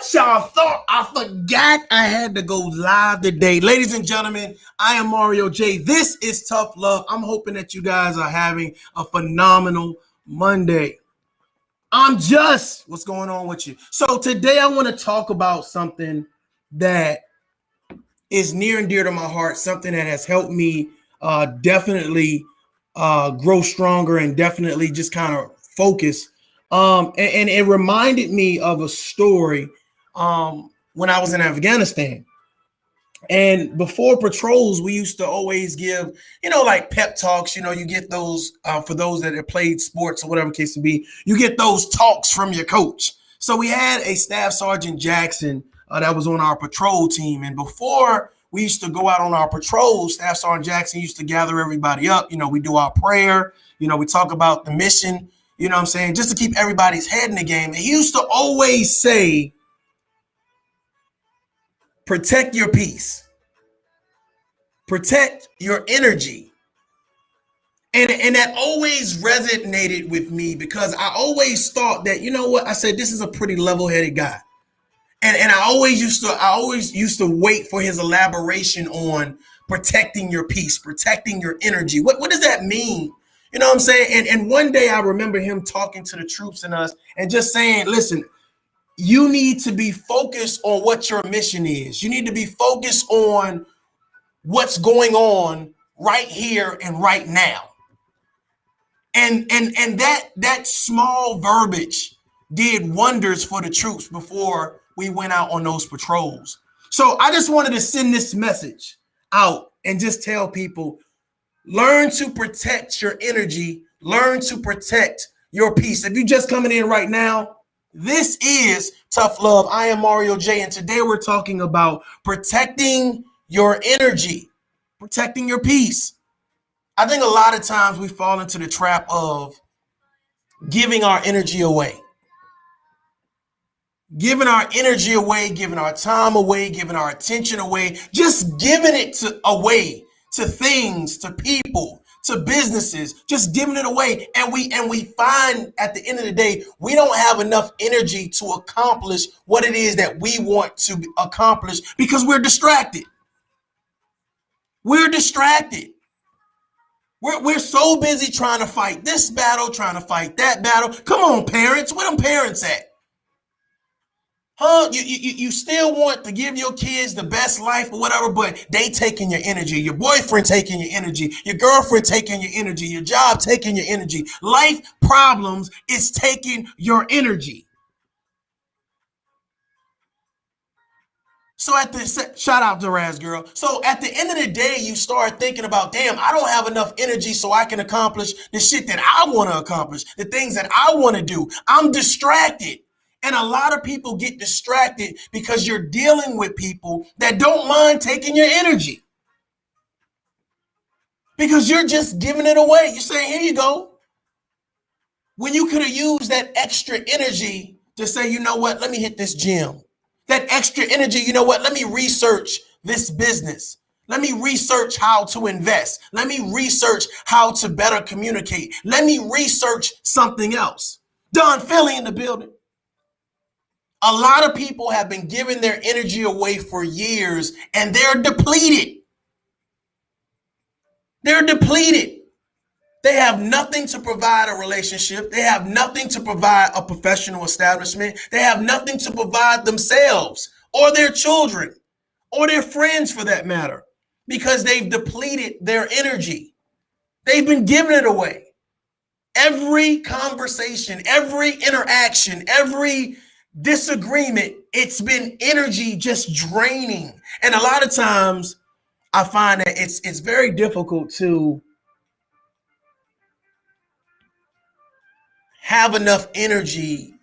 What y'all thought? I forgot I had to go live today. Ladies and gentlemen, I am Mario J. This is Tough Love. I'm hoping that you guys are having a phenomenal Monday. What's going on with you? So today I want to talk about something that is near and dear to my heart, something that has helped me definitely grow stronger and definitely just kind of focus. And it reminded me of a story when I was in Afghanistan. And before patrols, we used to always give, like pep talks. You get those for those that have played sports or whatever case to be. You get those talks from your coach. So we had a Staff Sergeant Jackson that was on our patrol team. And before we used to go out on our patrols, Staff Sergeant Jackson used to gather everybody up. We do our prayer. We talk about the mission. You know what I'm saying? Just to keep everybody's head in the game. And he used to always say, protect your peace. Protect your energy. And that always resonated with me because I always thought that, I said, this is a pretty level-headed guy. And I always used to wait for his elaboration on protecting your peace, protecting your energy. What does that mean? You know what I'm saying? And one day I remember him talking to the troops and us and just saying, listen, you need to be focused on what your mission is. You need to be focused on what's going on right here and right now. And that small verbiage did wonders for the troops before we went out on those patrols. So I just wanted to send this message out and just tell people, learn to protect your energy, learn to protect your peace. If you're just coming in right now, this is Tough Love. I am Mario J, and today we're talking about protecting your energy, protecting your peace. I think a lot of times we fall into the trap of giving our energy away. Giving our energy away, giving our time away, giving our attention away, just giving it away to things, to people, to businesses, just giving it away. And we find at the end of the day, we don't have enough energy to accomplish what it is that we want to accomplish because we're distracted. We're distracted. We're so busy trying to fight this battle, trying to fight that battle. Come on, parents. Where them parents at? Huh? You still want to give your kids the best life or whatever, but they taking your energy. Your boyfriend taking your energy. Your girlfriend taking your energy. Your job taking your energy. Life problems is taking your energy. So shout out to Raz Girl. So at the end of the day, you start thinking about, damn, I don't have enough energy so I can accomplish the shit that I want to accomplish, the things that I want to do. I'm distracted. And a lot of people get distracted because you're dealing with people that don't mind taking your energy. Because you're just giving it away. You're saying, here you go. When you could have used that extra energy to say, you know what, let me hit this gym. That extra energy, you know what, let me research this business. Let me research how to invest. Let me research how to better communicate. Let me research something else. Don Philly in the building. A lot of people have been giving their energy away for years and they're depleted. They're depleted. They have nothing to provide a relationship. They have nothing to provide a professional establishment. They have nothing to provide themselves or their children or their friends for that matter because they've depleted their energy. They've been giving it away. Every conversation, every interaction, every disagreement, it's been energy just draining. And a lot of times I find that it's very difficult to have enough energy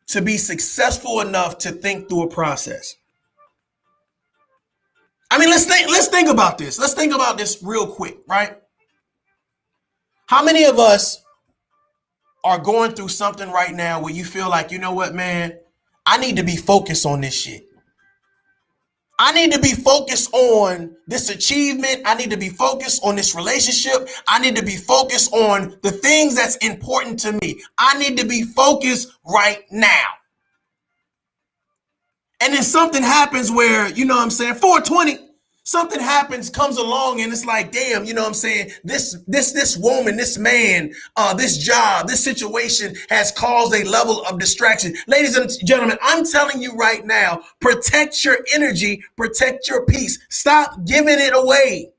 to be successful enough to think through a process. I mean, let's think about this. Let's think about this real quick, right? How many of us are going through something right now where you feel like, you know what, man, I need to be focused on this shit. I need to be focused on this achievement. I need to be focused on this relationship. I need to be focused on the things that's important to me. I need to be focused right now. And then something happens where, you know what I'm saying, 420, something happens, comes along, and it's like, damn, you know what I'm saying, this woman, this man, this job, this situation has caused a level of distraction. Ladies and gentlemen, I'm telling you right now, protect your energy, protect your peace. Stop giving it away.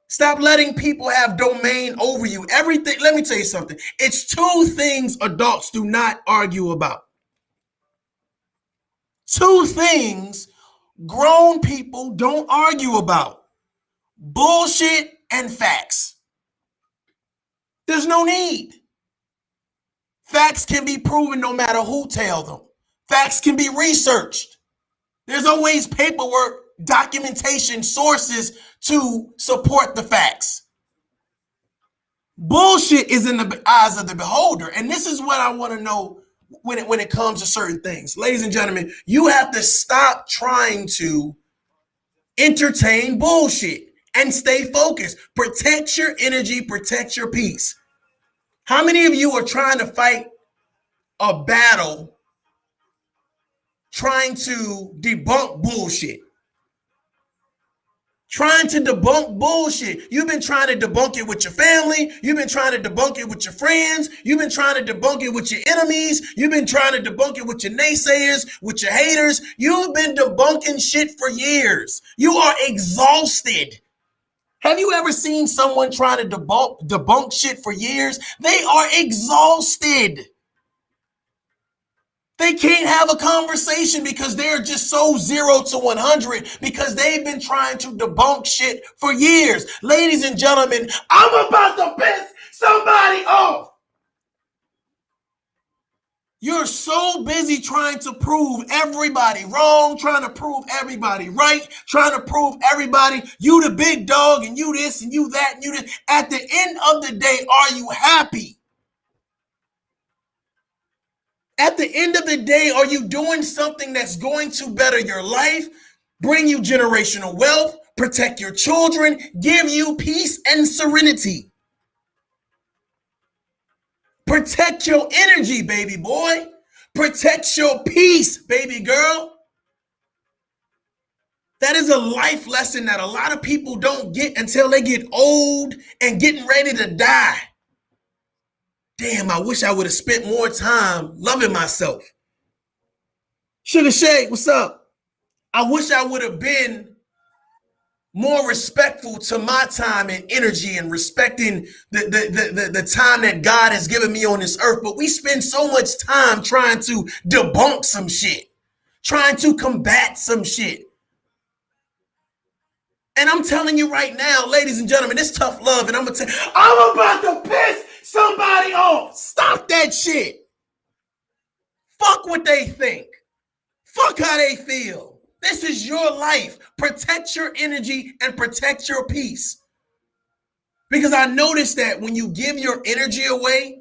Stop letting people have domain over you. Everything, let me tell you something. It's two things adults do not argue about. Two things grown people don't argue about: bullshit and facts. There's no need. Facts can be proven no matter who tells them. Facts can be researched. There's always paperwork, documentation, sources to support the facts. Bullshit is in the eyes of the beholder. And this is what I want to know when it comes to certain things. Ladies and gentlemen, you have to stop trying to entertain bullshit and stay focused. Protect your energy, protect your peace. How many of you are trying to fight a battle trying to debunk bullshit? Trying to debunk bullshit. You've been trying to debunk it with your family. You've been trying to debunk it with your friends. You've been trying to debunk it with your enemies. You've been trying to debunk it with your naysayers, with your haters. You've been debunking shit for years. You are exhausted. Have you ever seen someone trying to debunk shit for years? They are exhausted. They can't have a conversation because they're just so 0 to 100 because they've been trying to debunk shit for years. Ladies and gentlemen, I'm about to piss somebody off. You're so busy trying to prove everybody wrong, trying to prove everybody right, trying to prove everybody you the big dog and you this and you that and you this. At the end of the day, are you happy? At the end of the day, are you doing something that's going to better your life, bring you generational wealth, protect your children, give you peace and serenity? Protect your energy, baby boy. Protect your peace, baby girl. That is a life lesson that a lot of people don't get until they get old and getting ready to die. Damn, I wish I would have spent more time loving myself. Sugar Shade, what's up? I wish I would have been more respectful to my time and energy and respecting the time that God has given me on this earth. But we spend so much time trying to debunk some shit, trying to combat some shit. And I'm telling you right now, ladies and gentlemen, it's tough love. And I'm about to piss somebody off. Stop that shit. Fuck what they think. Fuck how they feel. This is your life. Protect your energy and protect your peace. Because I noticed that when you give your energy away,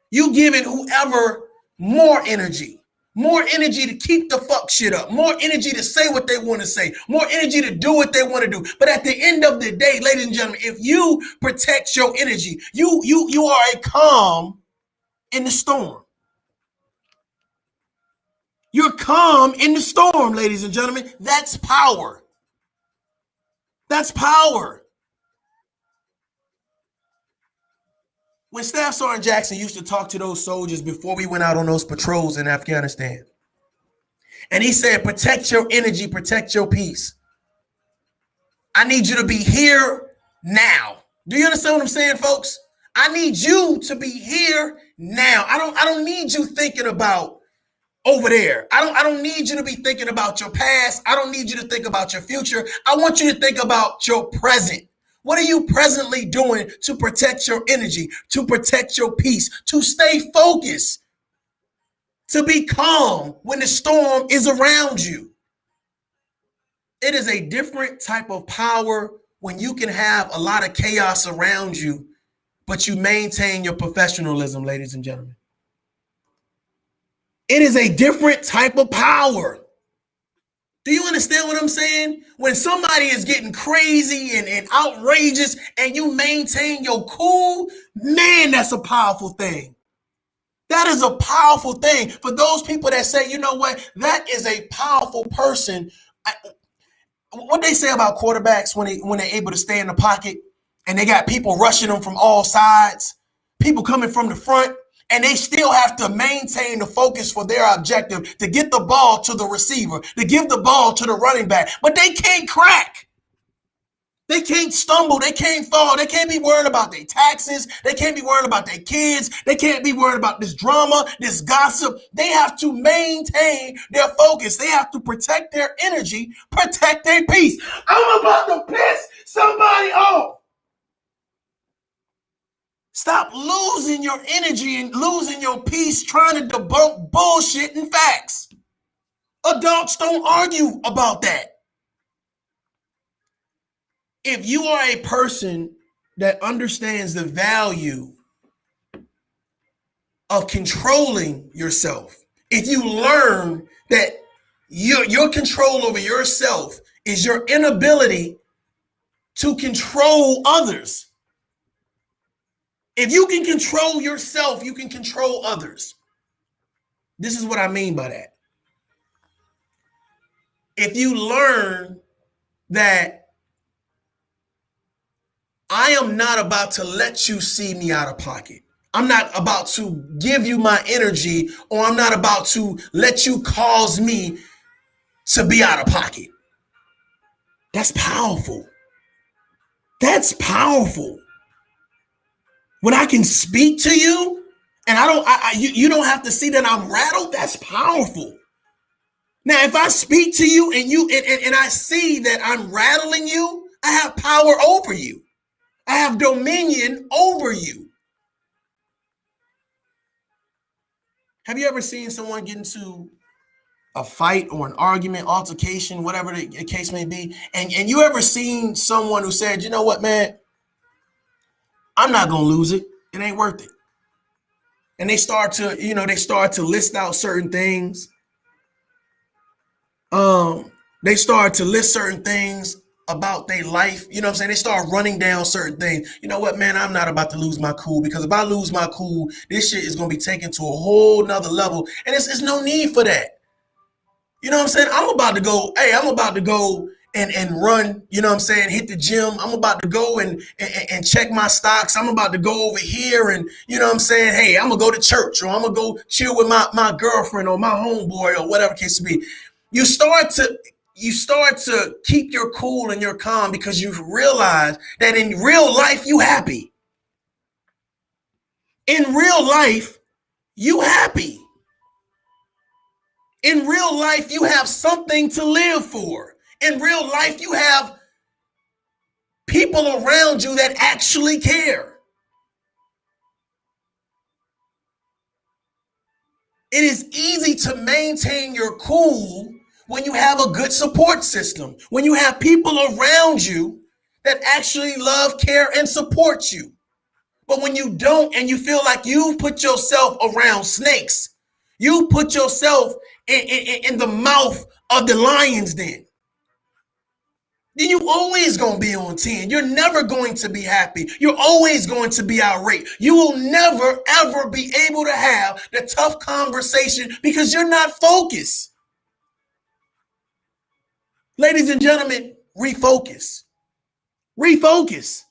you give it whoever more energy to keep the fuck shit up, more energy to say what they want to say, more energy to do what they want to do. But at the end of the day, ladies and gentlemen, if you protect your energy, you are a calm in the storm. You're calm in the storm, ladies and gentlemen. That's power. That's power. When Staff Sergeant Jackson used to talk to those soldiers before we went out on those patrols in Afghanistan, and he said, protect your energy, protect your peace. I need you to be here now. Do you understand what I'm saying, folks? I need you to be here now. I don't need you thinking about over there. I don't need you to be thinking about your past. I don't need you to think about your future. I want you to think about your present. What are you presently doing to protect your energy, to protect your peace, to stay focused, to be calm when the storm is around you? It is a different type of power when you can have a lot of chaos around you, but you maintain your professionalism, ladies and gentlemen. It is a different type of power. Do you understand what I'm saying? When somebody is getting crazy and outrageous and you maintain your cool, man, that's a powerful thing. That is a powerful thing. For those people that say, you know what, that is a powerful person. What they say about quarterbacks when they're able to stay in the pocket and they got people rushing them from all sides, people coming from the front, and they still have to maintain the focus for their objective to get the ball to the receiver, to give the ball to the running back. But they can't crack. They can't stumble. They can't fall. They can't be worried about their taxes. They can't be worried about their kids. They can't be worried about this drama, this gossip. They have to maintain their focus. They have to protect their energy, protect their peace. I'm about to piss somebody off. Stop losing your energy and losing your peace trying to debunk bullshit and facts. Adults don't argue about that. If you are a person that understands the value of controlling yourself, if you learn that your control over yourself is your inability to control others. If you can control yourself, you can control others. This is what I mean by that. If you learn that I am not about to let you see me out of pocket. I'm not about to give you my energy, or I'm not about to let you cause me to be out of pocket. That's powerful. That's powerful. When I can speak to you and you don't have to see that I'm rattled, that's powerful. Now, if I speak to you and I see that I'm rattling you, I have power over you. I have dominion over you. Have you ever seen someone get into a fight or an argument, altercation, whatever the case may be, and you ever seen someone who said, you know what, man, I'm not going to lose it. It ain't worth it. And they start to list out certain things. They start to list certain things about their life. You know what I'm saying? They start running down certain things. You know what, man, I'm not about to lose my cool, because if I lose my cool, this shit is going to be taken to a whole nother level. And it's no need for that. You know what I'm saying? I'm about to go and run, you know what I'm saying, hit the gym. I'm about to go and check my stocks. I'm about to go over here and, you know what I'm saying, hey, I'm going to go to church, or I'm going to go chill with my girlfriend or my homeboy or whatever case may be. You start to keep your cool and your calm because you realize that in real life, you happy. In real life, you happy. In real life, you have something to live for. In real life, you have people around you that actually care. It is easy to maintain your cool when you have a good support system, when you have people around you that actually love, care, and support you. But when you don't, and you feel like you put yourself around snakes, you put yourself in the mouth of the lion's den, then you always going to be on 10. You're never going to be happy. You're always going to be irate. You will never, ever be able to have the tough conversation because you're not focused. Ladies and gentlemen, refocus. Refocus.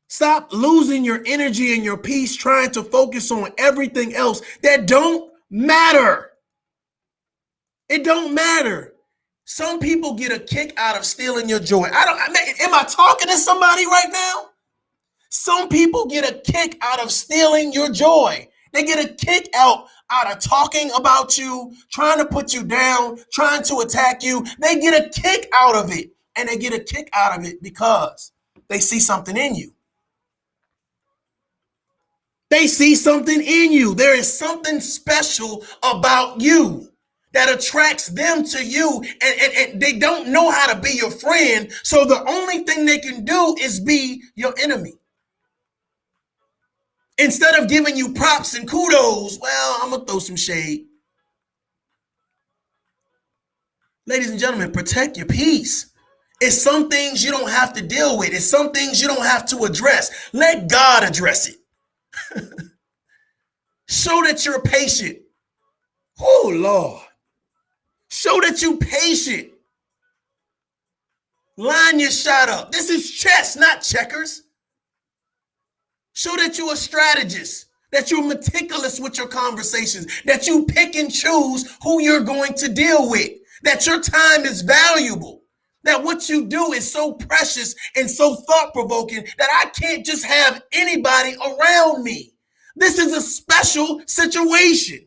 Stop losing your energy and your peace trying to focus on everything else that don't matter. It don't matter. Some people get a kick out of stealing your joy. Am I talking to somebody right now? Some people get a kick out of stealing your joy. They get a kick out of talking about you, trying to put you down, trying to attack you. They get a kick out of it. And they get a kick out of it because they see something in you. They see something in you. There is something special about you that attracts them to you, and they don't know how to be your friend. So the only thing they can do is be your enemy. Instead of giving you props and kudos, well, I'm going to throw some shade. Ladies and gentlemen, protect your peace. It's some things you don't have to deal with. It's some things you don't have to address. Let God address it. Show that you're patient. Oh, Lord. Show that you're patient. Line your shot up. This is chess, not checkers. Show that you're a strategist, that you're meticulous with your conversations, that you pick and choose who you're going to deal with, that your time is valuable, that what you do is so precious and so thought-provoking that I can't just have anybody around me. This is a special situation.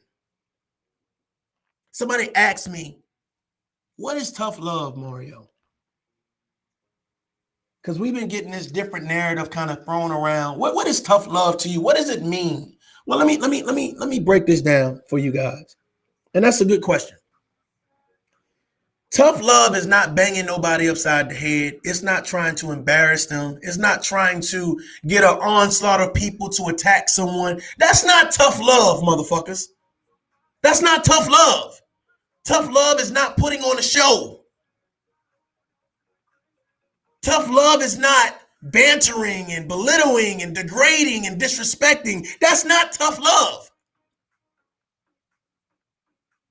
Somebody asked me, what is tough love, Mario? Because we've been getting this different narrative kind of thrown around. What is tough love to you? What does it mean? Well, let me break this down for you guys. And that's a good question. Tough love is not banging nobody upside the head. It's not trying to embarrass them. It's not trying to get an onslaught of people to attack someone. That's not tough love, motherfuckers. That's not tough love. Tough love is not putting on a show. Tough love is not bantering and belittling and degrading and disrespecting. That's not tough love.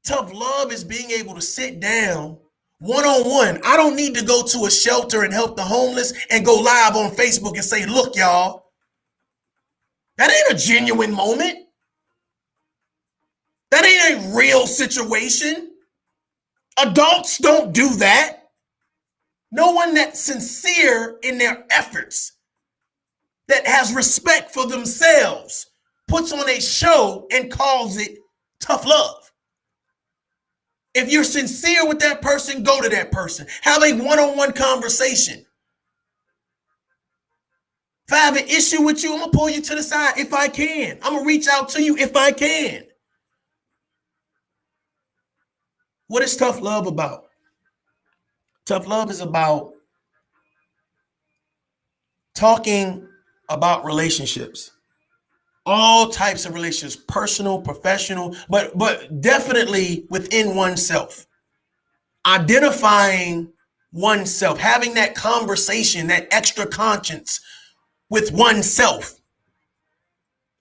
Tough love is being able to sit down one-on-one. I don't need to go to a shelter and help the homeless and go live on Facebook and say, look, y'all, that ain't a genuine moment. That ain't a real situation. Adults don't do that. No one that's sincere in their efforts, that has respect for themselves, puts on a show and calls it tough love. If you're sincere with that person, go to that person. Have a one-on-one conversation. If I have an issue with you, I'm going to pull you to the side if I can. I'm going to reach out to you if I can. What is tough love about? Tough love is about talking about relationships, all types of relationships, personal, professional, but definitely within oneself. Identifying oneself, having that conversation, that extra conscience with oneself.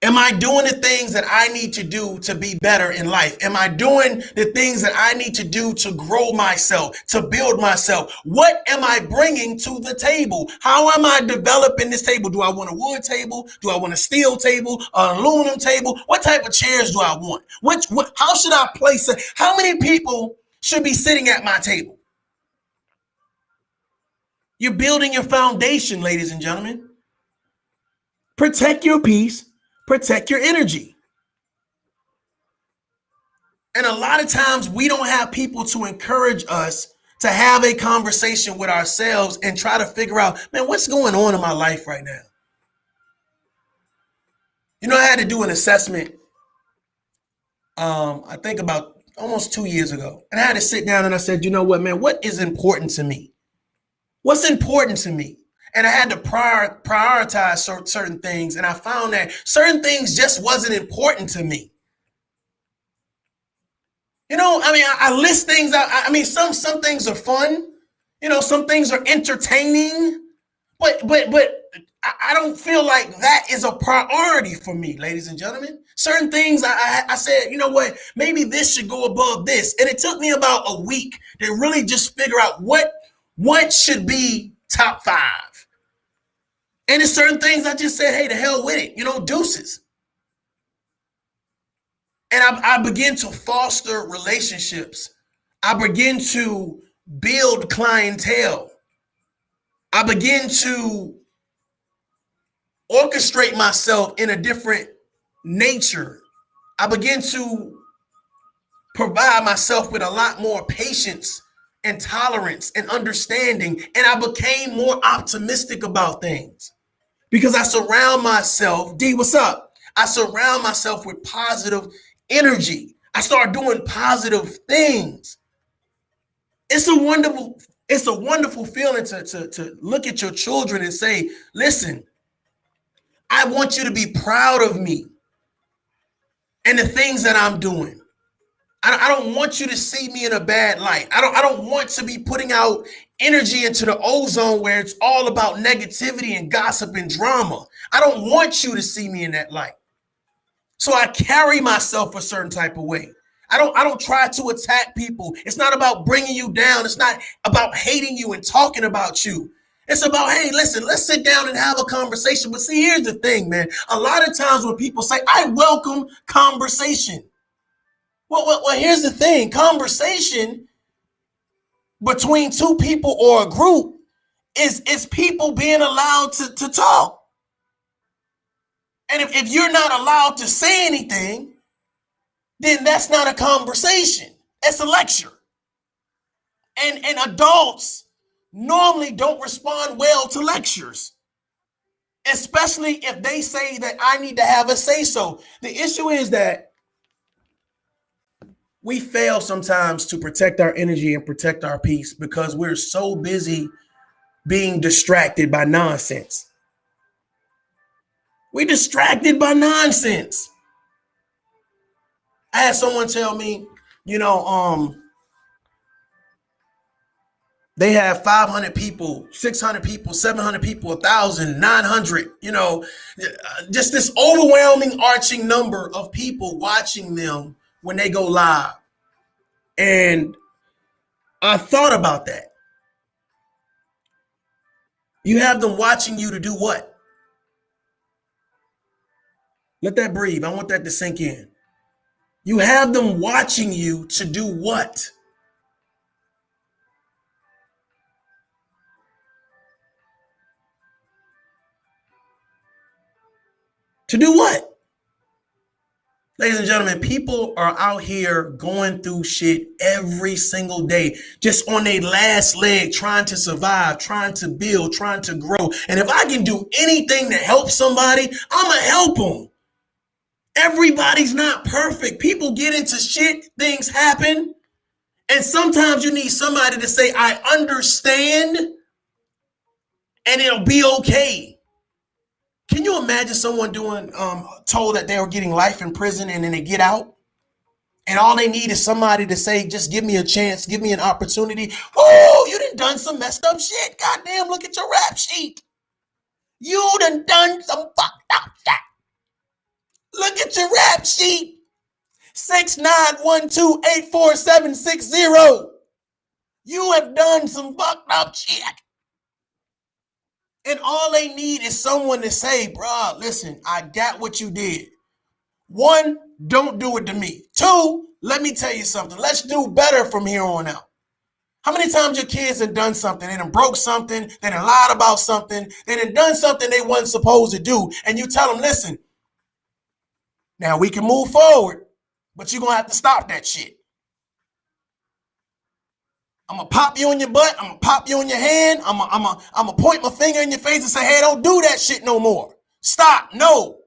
Am I doing the things that I need to do to be better in life? Am I doing the things that I need to do to grow myself, to build myself? What am I bringing to the table? How am I developing this table? Do I want a wood table? Do I want a steel table? An aluminum table? What type of chairs do I want? How should I place it? How many people should be sitting at my table? You're building your foundation, ladies and gentlemen. Protect your peace. Protect your energy. And a lot of times we don't have people to encourage us to have a conversation with ourselves and try to figure out, man, what's going on in my life right now? You know, I had to do an assessment, I think about almost 2 years ago. And I had to sit down and I said, you know what, man, what is important to me? What's important to me? And I had to prioritize certain things. And I found that certain things just wasn't important to me. You know, I mean, I list things out. I mean, some things are fun. You know, some things are entertaining. But I don't feel like that is a priority for me, ladies and gentlemen. Certain things I said, you know what, maybe this should go above this. And it took me about a week to really just figure out what should be top 5. And there's certain things I just said, hey, the hell with it, you know, deuces. And I begin to foster relationships. I begin to build clientele. I begin to orchestrate myself in a different nature. I begin to provide myself with a lot more patience and tolerance and understanding. And I became more optimistic about things. Because I surround myself, D, what's up? I surround myself with positive energy. I start doing positive things. It's a wonderful feeling to look at your children and say, listen, I want you to be proud of me and the things that I'm doing. I don't want you to see me in a bad light. I don't want to be putting out energy into the ozone where it's all about negativity and gossip and drama. I don't want you to see me in that light. So I carry myself a certain type of way. I don't try to attack people. It's not about bringing you down. It's not about hating you and talking about you. It's about, hey, listen, let's sit down and have a conversation. But see, here's the thing, man. A lot of times when people say, I welcome conversation. Well, here's the thing. Conversation between two people or a group is people being allowed to talk. And if you're not allowed to say anything, then that's not a conversation. It's a lecture. And adults normally don't respond well to lectures, especially if they say that I need to have a say so. The issue is that we fail sometimes to protect our energy and protect our peace because we're so busy being distracted by nonsense. We're distracted by nonsense. I had someone tell me, they have 500 people, 600 people, 700 people, 1,000, 900, just this overwhelming arching number of people watching them when they go live. And I thought about that. You have them watching you to do what? Let that breathe. I want that to sink in. You have them watching you to do what? To do what? Ladies and gentlemen, people are out here going through shit every single day, just on their last leg, trying to survive, trying to build, trying to grow. And if I can do anything to help somebody, I'm going to help them. Everybody's not perfect. People get into shit, things happen. And sometimes you need somebody to say, I understand, and it'll be okay. Can you imagine someone told that they were getting life in prison and then they get out? And all they need is somebody to say, just give me a chance, give me an opportunity. Oh, you done some messed up shit. Goddamn, look at your rap sheet. You done some fucked up shit. Look at your rap sheet. 69128470. You have done some fucked up shit. And all they need is someone to say, bro, listen, I got what you did. One, don't do it to me. Two, let me tell you something. Let's do better from here on out. How many times your kids have done something, they done broke something, they done lied about something, they done done something they wasn't supposed to do, and you tell them, listen, now we can move forward, but you're going to have to stop that shit. I'm going to pop you in your butt, I'm going to pop you in your hand, I'm going to point my finger in your face and say, hey, don't do that shit no more. Stop, no.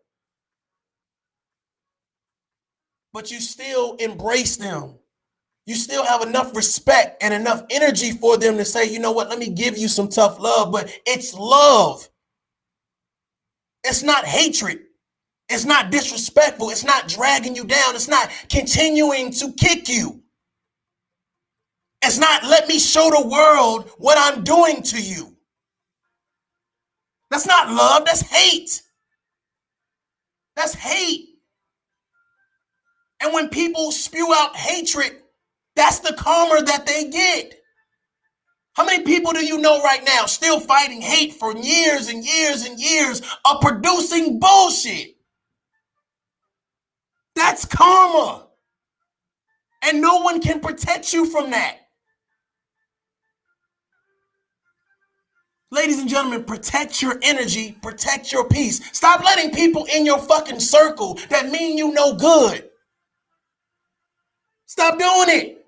But you still embrace them. You still have enough respect and enough energy for them to say, you know what, let me give you some tough love, but it's love. It's not hatred. It's not disrespectful. It's not dragging you down. It's not continuing to kick you. It's not let me show the world what I'm doing to you. That's not love. That's hate. That's hate. And when people spew out hatred, that's the karma that they get. How many people do you know right now still fighting hate for years and years and years of producing bullshit? That's karma. And no one can protect you from that. Ladies and gentlemen, protect your energy, protect your peace. Stop letting people in your fucking circle that mean you no good. Stop doing it.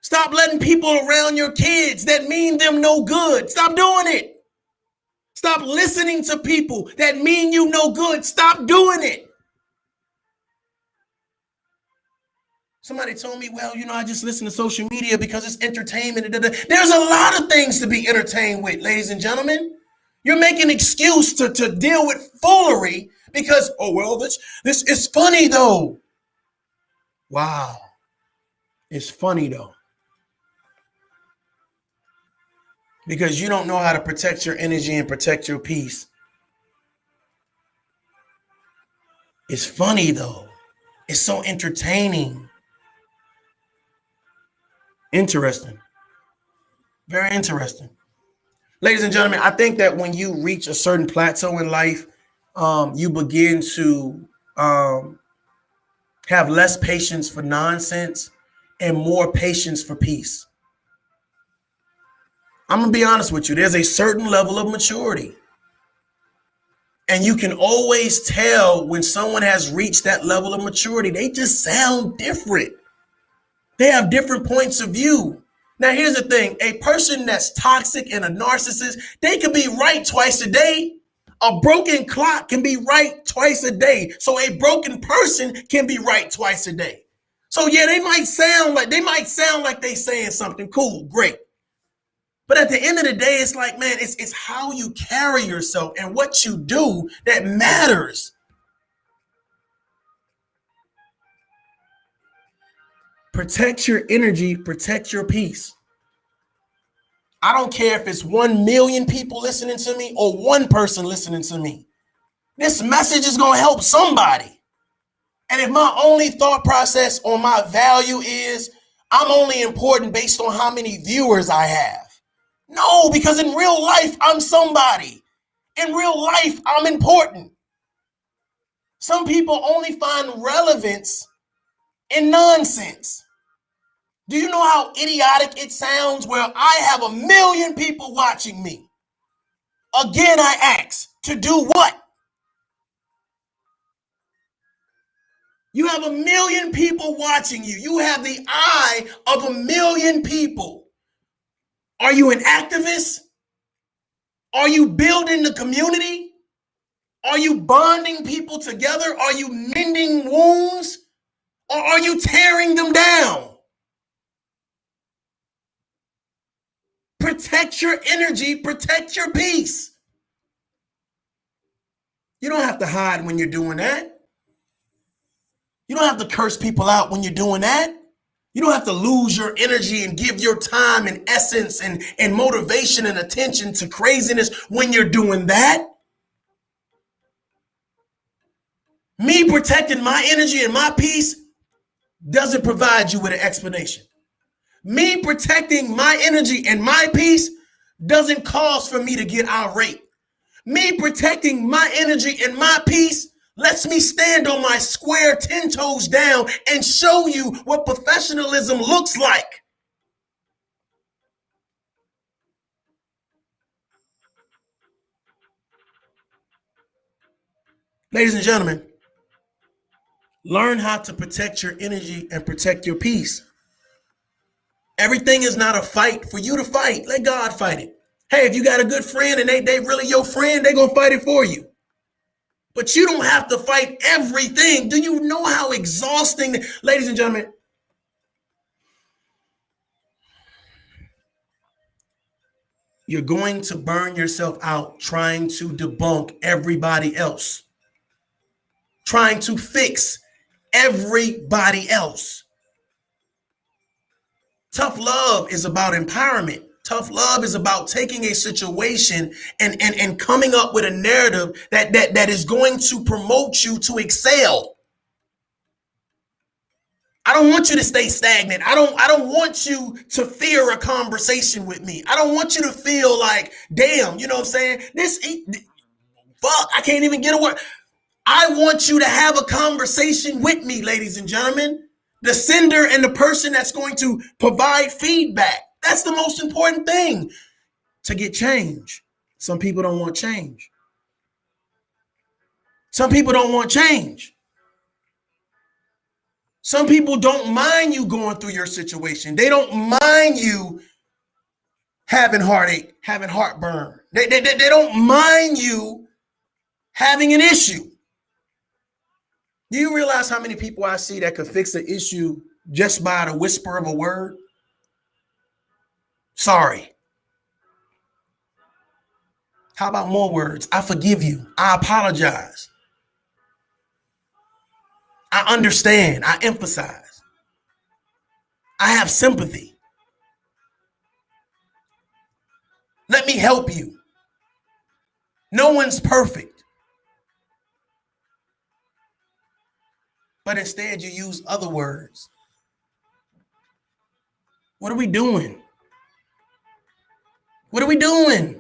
Stop letting people around your kids that mean them no good. Stop doing it. Stop listening to people that mean you no good. Stop doing it. Somebody told me, well, I just listen to social media because it's entertainment. There's a lot of things to be entertained with, ladies and gentlemen. You're making an excuse to deal with foolery because, oh, well, this is funny, though. Wow. It's funny, though. Because you don't know how to protect your energy and protect your peace. It's funny though. It's so entertaining. Interesting. Very interesting. Ladies and gentlemen, I think that when you reach a certain plateau in life, you begin to have less patience for nonsense and more patience for peace. I'm going to be honest with you. There's a certain level of maturity. And you can always tell when someone has reached that level of maturity. They just sound different. They have different points of view. Now, here's the thing. A person that's toxic and a narcissist, they can be right twice a day. A broken clock can be right twice a day. So a broken person can be right twice a day. So yeah, they might sound like they saying something cool, great. But at the end of the day, it's like, man, it's how you carry yourself and what you do that matters. Protect your energy, protect your peace. I don't care if it's 1 million people listening to me or one person listening to me. This message is going to help somebody. And if my only thought process or my value is I'm only important based on how many viewers I have. No, because in real life, I'm somebody. In real life, I'm important. Some people only find relevance in nonsense. Do you know how idiotic it sounds where I have 1 million people watching me? Again, I ask, to do what? You have 1 million people watching you. You have the eye of 1 million people. Are you an activist? Are you building the community? Are you bonding people together? Are you mending wounds? Or are you tearing them down? Protect your energy, protect your peace. You don't have to hide when you're doing that. You don't have to curse people out when you're doing that. You don't have to lose your energy and give your time and essence and motivation and attention to craziness when you're doing that. Me protecting my energy and my peace doesn't provide you with an explanation. Me protecting my energy and my peace doesn't cause for me to get irate. Me protecting my energy and my peace lets me stand on my square 10 toes down and show you what professionalism looks like. Ladies and gentlemen, learn how to protect your energy and protect your peace. Everything is not a fight for you to fight. Let God fight it. Hey, if you got a good friend and they really your friend, they gonna fight it for you. But you don't have to fight everything. Do you know how exhausting, ladies and gentlemen, you're going to burn yourself out trying to debunk everybody else, trying to fix everybody else. Tough love is about empowerment. Tough love is about taking a situation and coming up with a narrative that is going to promote you to excel. I don't want you to stay stagnant. I don't want you to fear a conversation with me. I don't want you to feel like, damn, you know what I'm saying? Fuck, I can't even get a word. I want you to have a conversation with me, ladies and gentlemen. The sender and the person that's going to provide feedback. That's the most important thing to get change. Some people don't want change. Some people don't want change. Some people don't mind you going through your situation. They don't mind you having heartache, having heartburn. They don't mind you having an issue. Do you realize how many people I see that could fix the issue just by the whisper of a word? Sorry. How about more words? I forgive you. I apologize. I understand. I emphasize. I have sympathy. Let me help you. No one's perfect. but instead you use other words. What are we doing? What are we doing?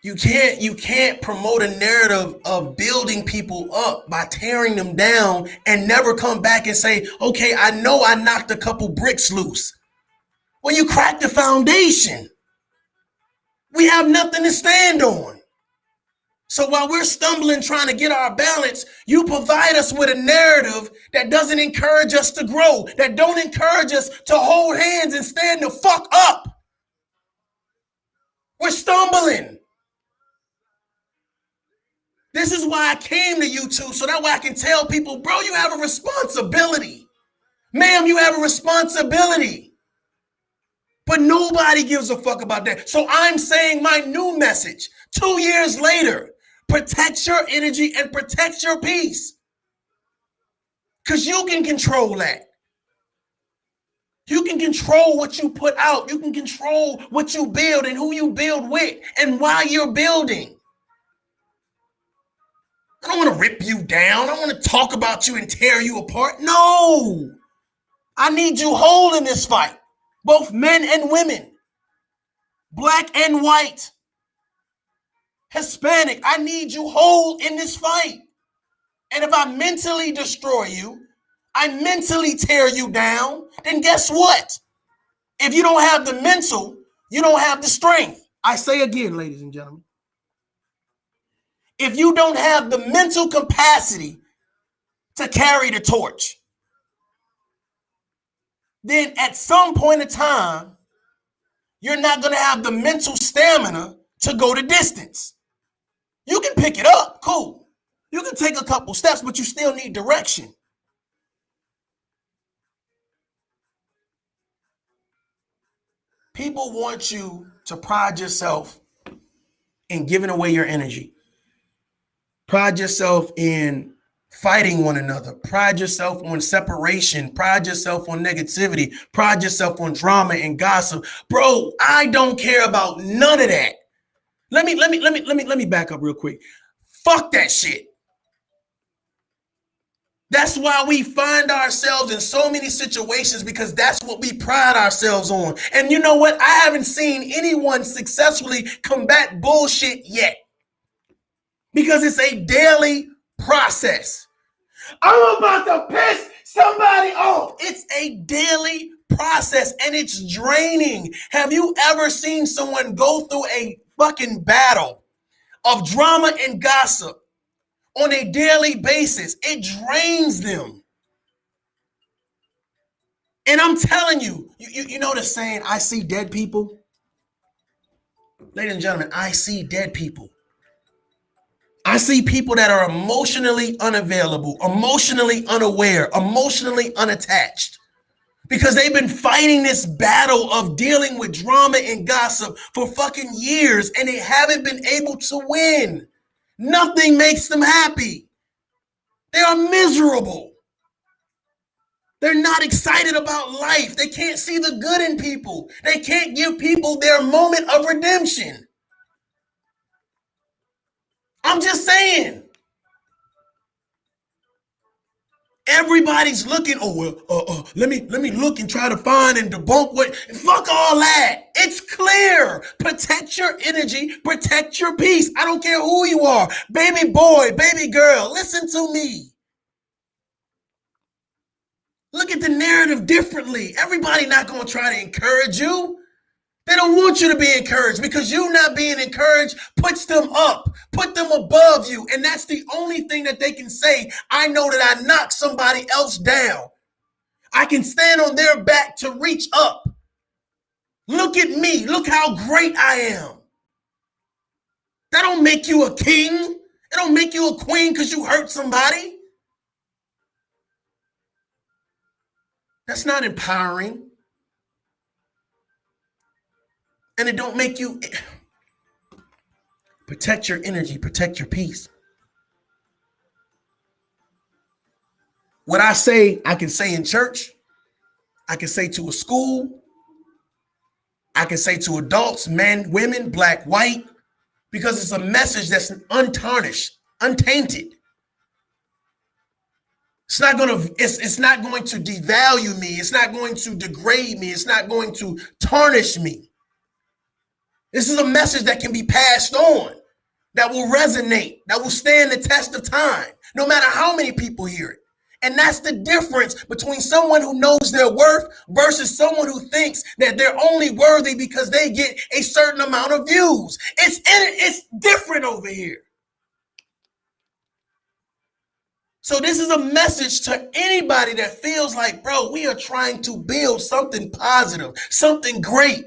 You can't promote a narrative of building people up by tearing them down and never come back and say, okay, I know I knocked a couple bricks loose. Well, you cracked the foundation. We have nothing to stand on. So while we're stumbling trying to get our balance, you provide us with a narrative that doesn't encourage us to grow, that don't encourage us to hold hands and stand the fuck up. We're stumbling. This is why I came to YouTube, so that way I can tell people, bro, you have a responsibility. Ma'am, you have a responsibility. But nobody gives a fuck about that. So I'm saying my new message 2 years later, protect your energy and protect your peace. Because you can control that. You can control what you put out. You can control what you build and who you build with and why you're building. I don't want to rip you down. I don't want to talk about you and tear you apart. No. I need you whole in this fight. Both men and women. Black and white. Hispanic. I need you whole in this fight. And if I mentally destroy you, I mentally tear you down, then guess what? If you don't have the mental, you don't have the strength. I say again, ladies and gentlemen. If you don't have the mental capacity to carry the torch, then at some point in time, you're not going to have the mental stamina to go the distance. You can pick it up, cool. You can take a couple steps, but you still need direction. People want you to pride yourself in giving away your energy. Pride yourself in fighting one another. Pride yourself on separation. Pride yourself on negativity. Pride yourself on drama and gossip. Bro, I don't care about none of that. Let me back up real quick. Fuck that shit. That's why we find ourselves in so many situations, because that's what we pride ourselves on. And you know what? I haven't seen anyone successfully combat bullshit yet. Because it's a daily process. I'm about to piss somebody off. It's a daily process and it's draining. Have you ever seen someone go through a fucking battle of drama and gossip on a daily basis? It drains them. And I'm telling you, you know the saying, I see dead people? Ladies and gentlemen, I see dead people. I see people that are emotionally unavailable, emotionally unaware, emotionally unattached, because they've been fighting this battle of dealing with drama and gossip for fucking years and they haven't been able to win. Nothing makes them happy. They are miserable. They're not excited about life. They can't see the good in people. They can't give people their moment of redemption. I'm just saying. Everybody's looking, let me look and try to find and debunk what. Fuck all that. It's clear. Protect your energy, protect your peace. I don't care who you are. Baby boy, baby girl, listen to me. Look at the narrative differently. Everybody not going to try to encourage you. They don't want you to be encouraged, because you not being encouraged puts them up, put them above you. And that's the only thing that they can say. I know that I knocked somebody else down. I can stand on their back to reach up. Look at me. Look how great I am. That don't make you a king. It don't make you a queen because you hurt somebody. That's not empowering. And it don't make you. Protect your energy, protect your peace. What I say, I can say in church. I can say to a school. I can say to adults, men, women, black, white, because it's a message that's untarnished, untainted. It's not going to devalue me. It's not going to degrade me. It's not going to tarnish me. This is a message that can be passed on, that will resonate, that will stand the test of time, no matter how many people hear it. And that's the difference between someone who knows their worth versus someone who thinks that they're only worthy because they get a certain amount of views. It's different over here. So this is a message to anybody that feels like, bro, we are trying to build something positive, something great.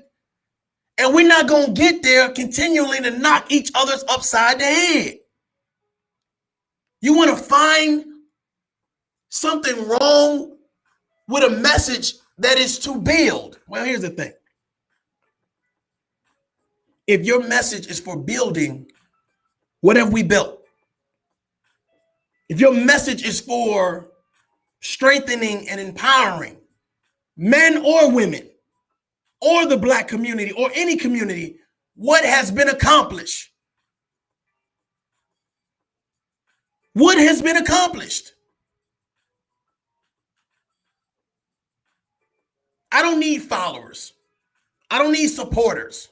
And we're not going to get there continually to knock each other's upside the head. You want to find something wrong with a message that is to build. Well, here's the thing. If your message is for building, what have we built? If your message is for strengthening and empowering men or women or the Black community or any community, what has been accomplished? What has been accomplished? I don't need followers. I don't need supporters.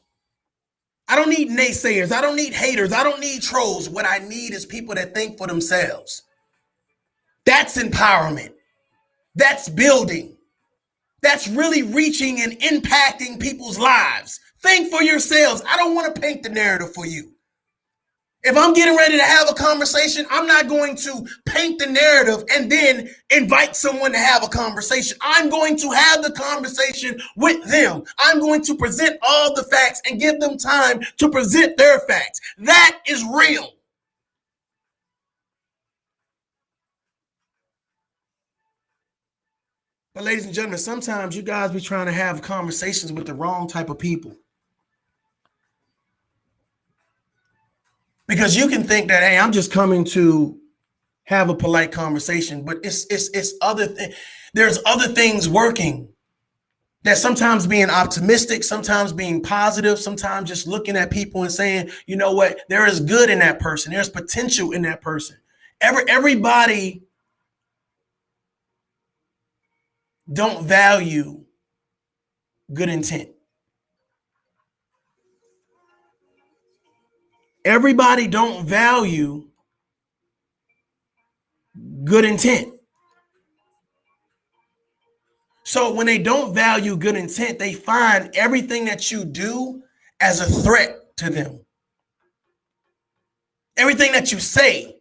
I don't need naysayers. I don't need haters. I don't need trolls. What I need is people that think for themselves. That's empowerment. That's building. That's really reaching and impacting people's lives. Think for yourselves. I don't want to paint the narrative for you. If I'm getting ready to have a conversation, I'm not going to paint the narrative and then invite someone to have a conversation. I'm going to have the conversation with them. I'm going to present all the facts and give them time to present their facts. That is real. But ladies and gentlemen, sometimes you guys be trying to have conversations with the wrong type of people. Because you can think that, hey, I'm just coming to have a polite conversation, but it's other things. There's other things working. That sometimes being optimistic, sometimes being positive, sometimes just looking at people and saying, you know what, there is good in that person. There's potential in that person. Everybody don't value good intent. Everybody don't value good intent. So when they don't value good intent, they find everything that you do as a threat to them. Everything that you say,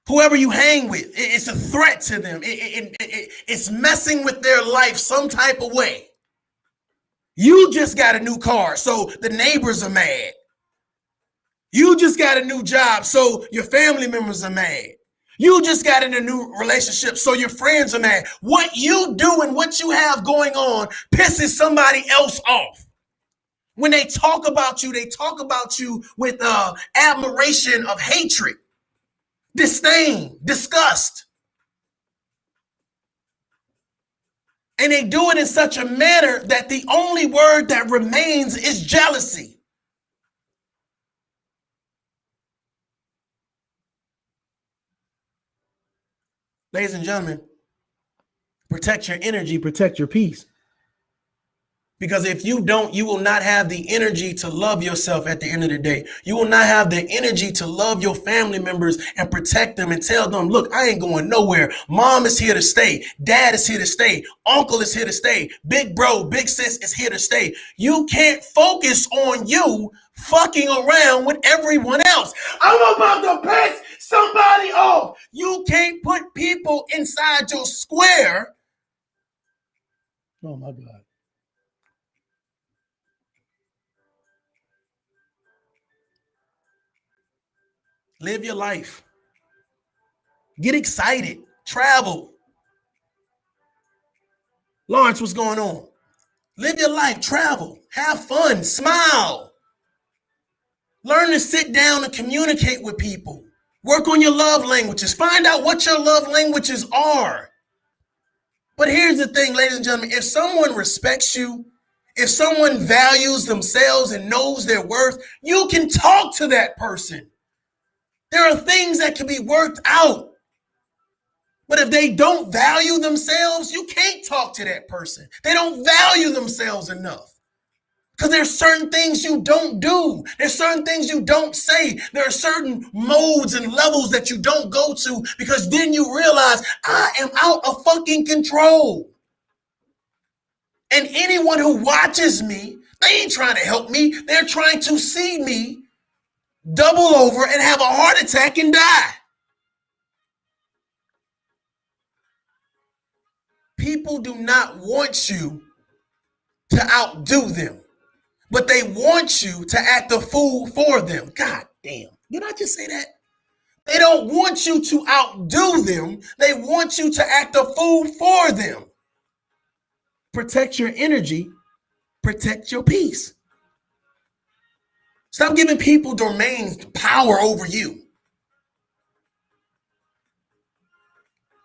whoever you hang with, it's a threat to them. It's messing with their life some type of way. You just got a new car, so the neighbors are mad. You just got a new job, so your family members are mad. You just got in a new relationship, so your friends are mad. What you do and what you have going on pisses somebody else off. When they talk about you with admiration of hatred, disdain, disgust. And they do it in such a manner that the only word that remains is jealousy. Ladies and gentlemen, protect your energy, protect your peace. Because if you don't, you will not have the energy to love yourself at the end of the day. You will not have the energy to love your family members and protect them and tell them, look, I ain't going nowhere. Mom is here to stay. Dad is here to stay. Uncle is here to stay. Big bro, big sis is here to stay. You can't focus on you fucking around with everyone else. I'm about to piss somebody off. You can't put people inside your square. Oh my God. Live your life. Get excited. Travel. Lawrence, what's going on? Live your life. Travel. Have fun. Smile. Learn to sit down and communicate with people. Work on your love languages. Find out what your love languages are. But here's the thing, ladies and gentlemen. If someone respects you, If someone values themselves and knows their worth, you can talk to that person. There are things that can be worked out. But if they don't value themselves, you can't talk to that person. They don't value themselves enough. Because there's certain things you don't do. There's certain things you don't say. There are certain modes and levels that you don't go to, because then you realize I am out of fucking control. And anyone who watches me, they ain't trying to help me. They're trying to see me double over and have a heart attack and die. People do not want you to outdo them, but they want you to act a fool for them. God damn. Did I just say that? They don't want you to outdo them. They want you to act a fool for them. Protect your energy. Protect your peace. Stop giving people domain power over you.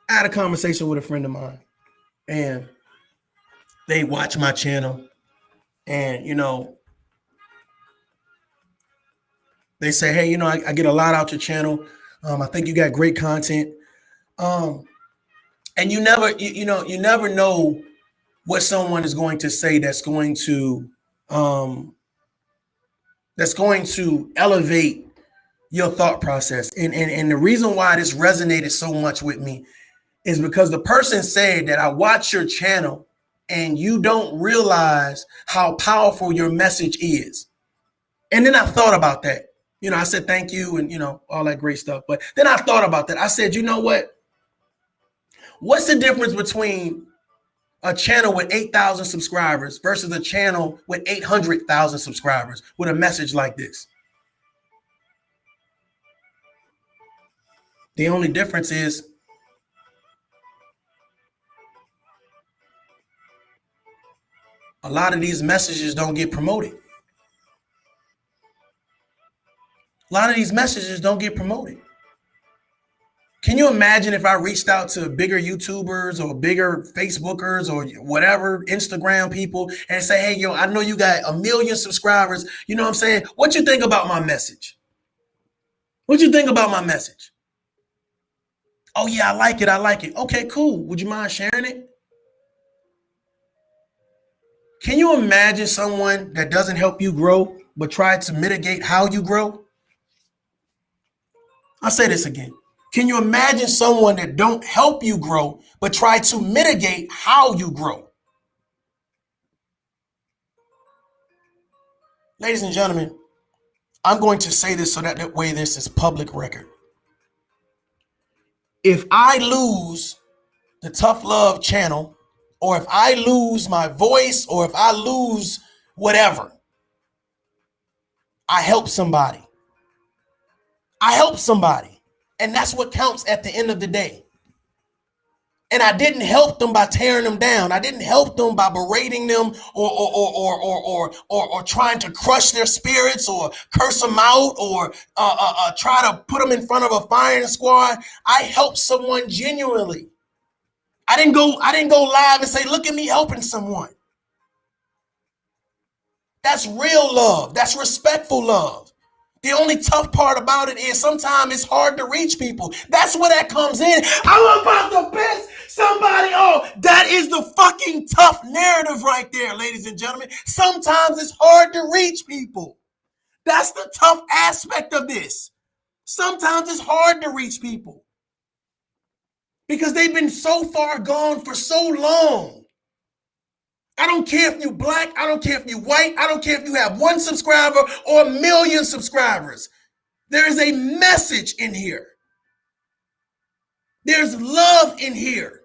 I had a conversation with a friend of mine, and they watch my channel, and they say, hey, I get a lot out your channel. I think you got great content. And you never know what someone is going to say that's going to elevate your thought process. And the reason why this resonated so much with me is because the person said that I watch your channel and you don't realize how powerful your message is. And then I thought about that. I said, thank you, and, all that great stuff. But then I thought about that. I said, you know what? What's the difference between a channel with 8,000 subscribers versus a channel with 800,000 subscribers with a message like this? The only difference is a lot of these messages don't get promoted. A lot of these messages don't get promoted. Can you imagine if I reached out to bigger YouTubers or bigger Facebookers or whatever, Instagram people, and say, hey, I know you got 1 million subscribers. You know what I'm saying? What you think about my message? What you think about my message? Oh, yeah, I like it. I like it. Okay, cool. Would you mind sharing it? Can you imagine someone that doesn't help you grow but try to mitigate how you grow? I'll say this again. Can you imagine someone that don't help you grow but try to mitigate how you grow? Ladies and gentlemen, I'm going to say this so that way this is public record. If I lose the Tough Love channel, or if I lose my voice, or if I lose whatever, I help somebody. I help somebody. And that's what counts at the end of the day. And I didn't help them by tearing them down. I didn't help them by berating them or trying to crush their spirits or curse them out or try to put them in front of a firing squad. I helped someone genuinely. I didn't go live and say, look at me helping someone. That's real love. That's respectful love. The only tough part about it is sometimes it's hard to reach people. That's where that comes in. I'm about to piss somebody off. That is the fucking tough narrative right there, ladies and gentlemen. Sometimes it's hard to reach people. That's the tough aspect of this. Sometimes it's hard to reach people because they've been so far gone for so long. I don't care if you're black. I don't care if you're white. I don't care if you have 1 subscriber or 1 million subscribers. There is a message in here. There's love in here.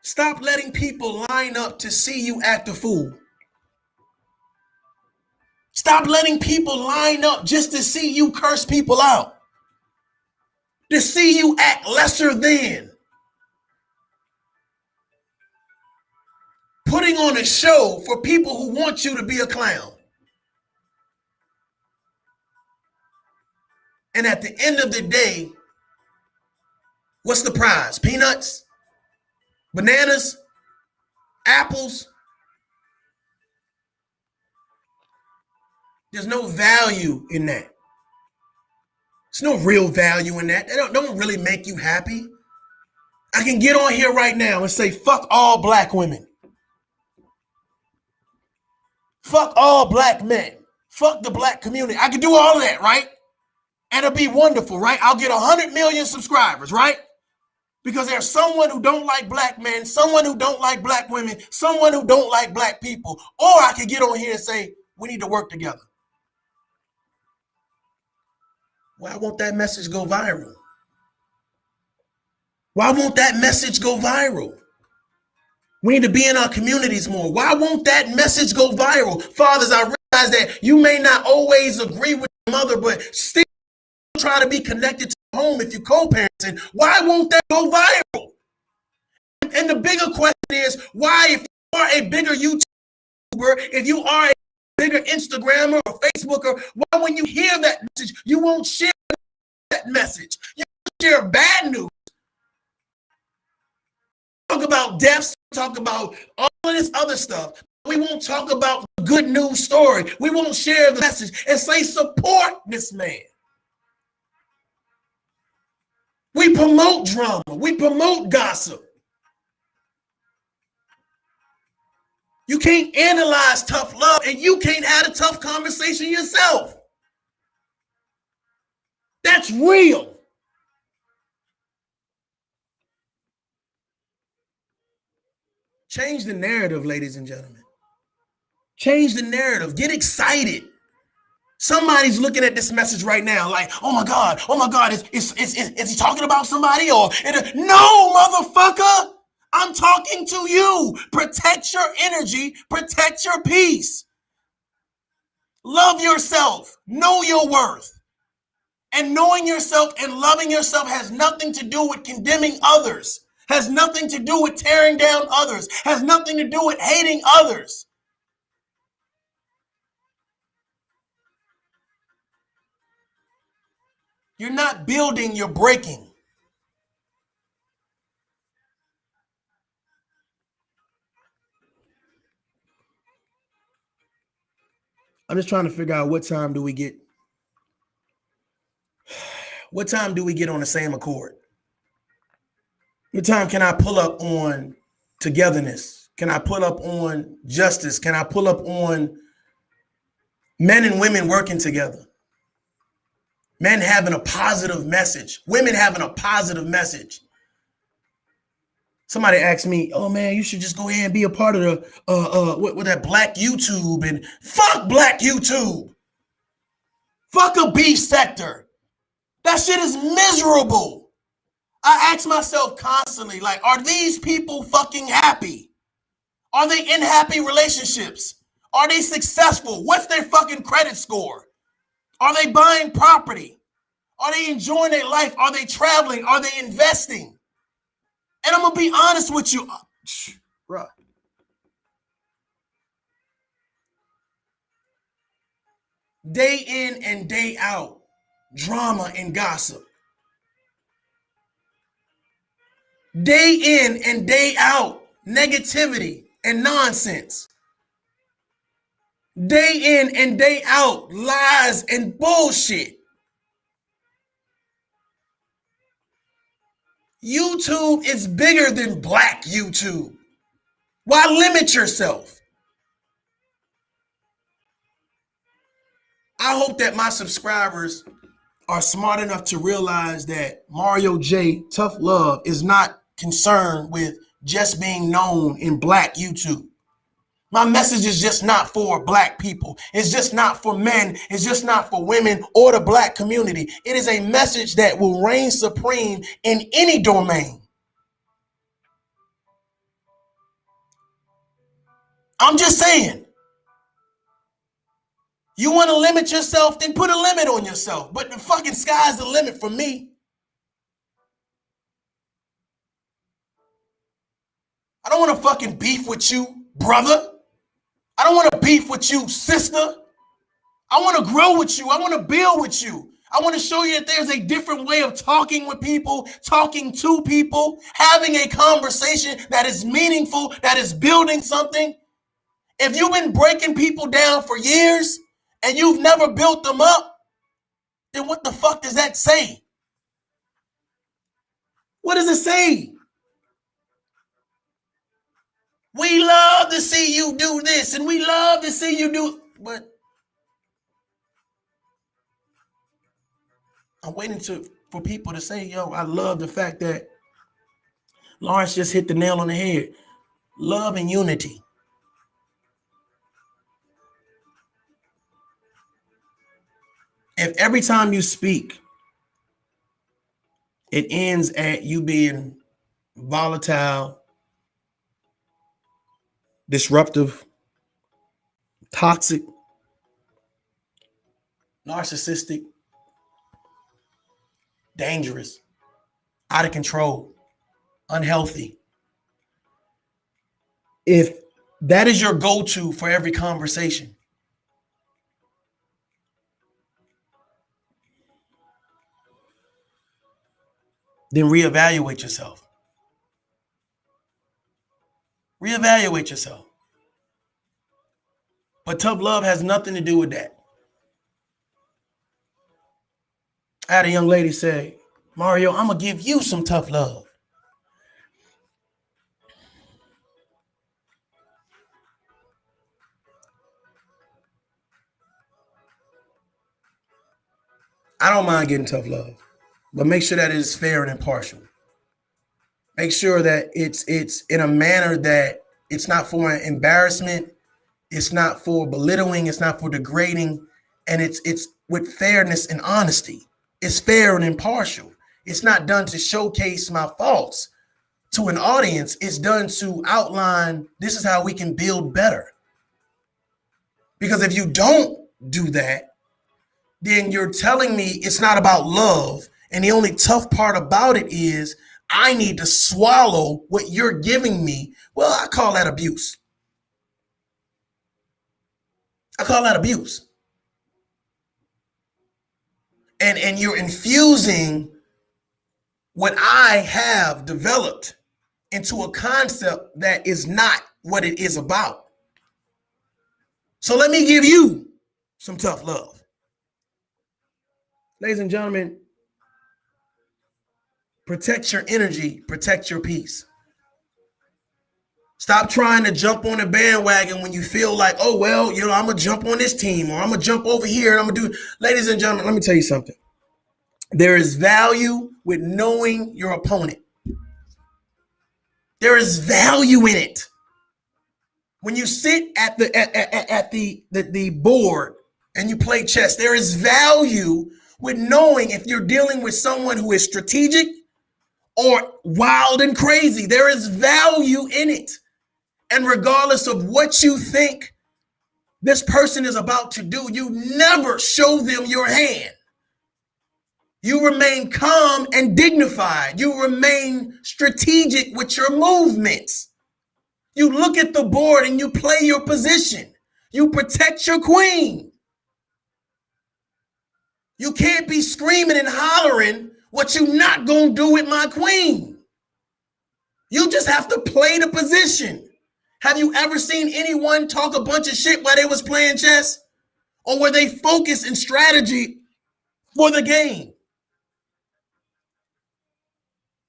Stop letting people line up to see you act a fool. Stop letting people line up just to see you curse people out, to see you act lesser than. Putting on a show for people who want you to be a clown. And at the end of the day, what's the prize? Peanuts? bananas, apples. There's no value in that. There's no real value in that. They don't really make you happy. I can get on here right now and say, fuck all black women. Fuck all black men. Fuck the black community. I can do all of that, right? And it'll be wonderful, right? I'll get 100 million subscribers, right? Because there's someone who don't like black men, someone who don't like black women, someone who don't like black people. Or I could get on here and say, we need to work together. Why won't that message go viral? Why won't that message go viral? We need to be in our communities more. Why won't that message go viral? Fathers, I realize that you may not always agree with your mother, but still try to be connected to home if you're co-parenting. Why won't that go viral? And the bigger question is, why, if you are a bigger YouTuber, if you are a bigger Instagrammer or Facebooker, why when you hear that message, you won't share that message? You share bad news. Talk about deaths, talk about all of this other stuff. We won't talk about the good news story. We won't share the message and say, support this man. We promote drama. We promote gossip. You can't analyze tough love and you can't have a tough conversation yourself. That's real. Change the narrative, ladies and gentlemen. Change the narrative. Get excited. Somebody's looking at this message right now like, oh my God, is he talking about somebody? Or no, motherfucker, I'm talking to you. Protect your energy, protect your peace. Love yourself, know your worth. And knowing yourself and loving yourself has nothing to do with condemning others, has nothing to do with tearing down others, has nothing to do with hating others. You're not building, you're breaking. I'm just trying to figure out what time do we get on the same accord? What time can I pull up on togetherness? Can I pull up on justice? Can I pull up on men and women working together? Men having a positive message. Women having a positive message. Somebody asked me, oh man, you should just go ahead and be a part of the that black YouTube. And fuck black YouTube. Fuck a beef sector. That shit is miserable. I ask myself constantly, like, are these people fucking happy? Are they in happy relationships? Are they successful? What's their fucking credit score? Are they buying property? Are they enjoying their life? Are they traveling? Are they investing? And I'm going to be honest with you. Bruh. Day in and day out, drama and gossip. Day in and day out, negativity and nonsense. Day in and day out, lies and bullshit. YouTube is bigger than black YouTube. Why limit yourself? I hope that my subscribers are smart enough to realize that Mario J. Tough Love is not concerned with just being known in black YouTube. My message is just not for black people. It's just not for men. It's just not for women or the black community. It is a message that will reign supreme in any domain. I'm just saying. You want to limit yourself, then put a limit on yourself. But the fucking sky's the limit for me. I don't want to fucking beef with you, brother. I don't want to beef with you, sister. I want to grow with you. I want to build with you. I want to show you that there's a different way of talking with people, talking to people, having a conversation that is meaningful, that is building something. If you've been breaking people down for years and you've never built them up, then what the fuck does that say? What does it say? We love to see you do this and we love to see you do, but I'm waiting for people to say, yo, I love the fact that Lawrence just hit the nail on the head. Love and unity. If every time you speak, it ends at you being volatile, disruptive, toxic, narcissistic, dangerous, out of control, unhealthy. If that is your go-to for every conversation, then reevaluate yourself. Reevaluate yourself. But tough love has nothing to do with that. I had a young lady say, Mario, I'm going to give you some tough love. I don't mind getting tough love, but make sure that it is fair and impartial. Make sure that it's in a manner that it's not for embarrassment, it's not for belittling, it's not for degrading, and it's with fairness and honesty. It's fair and impartial. It's not done to showcase my faults to an audience. It's done to outline this is how we can build better. Because if you don't do that, then you're telling me it's not about love. And the only tough part about it is I need to swallow what you're giving me. Well, I call that abuse. I call that abuse. And you're infusing what I have developed into a concept that is not what it is about. So let me give you some tough love. Ladies and gentlemen, protect your energy, protect your peace. Stop trying to jump on the bandwagon when you feel like, oh, well, I'm going to jump on this team or I'm going to jump over here and I'm going to do. Ladies and gentlemen, let me tell you something. There is value with knowing your opponent. There is value in it. When you sit at the board and you play chess, there is value with knowing if you're dealing with someone who is strategic or wild and crazy. There is value in it. And regardless of what you think this person is about to do, you never show them your hand. You remain calm and dignified. You remain strategic with your movements. You look at the board and you play your position. You protect your queen. You can't be screaming and hollering what you not gonna do with my queen. You just have to play the position. Have you ever seen anyone talk a bunch of shit while they was playing chess? Or were they focused in strategy for the game?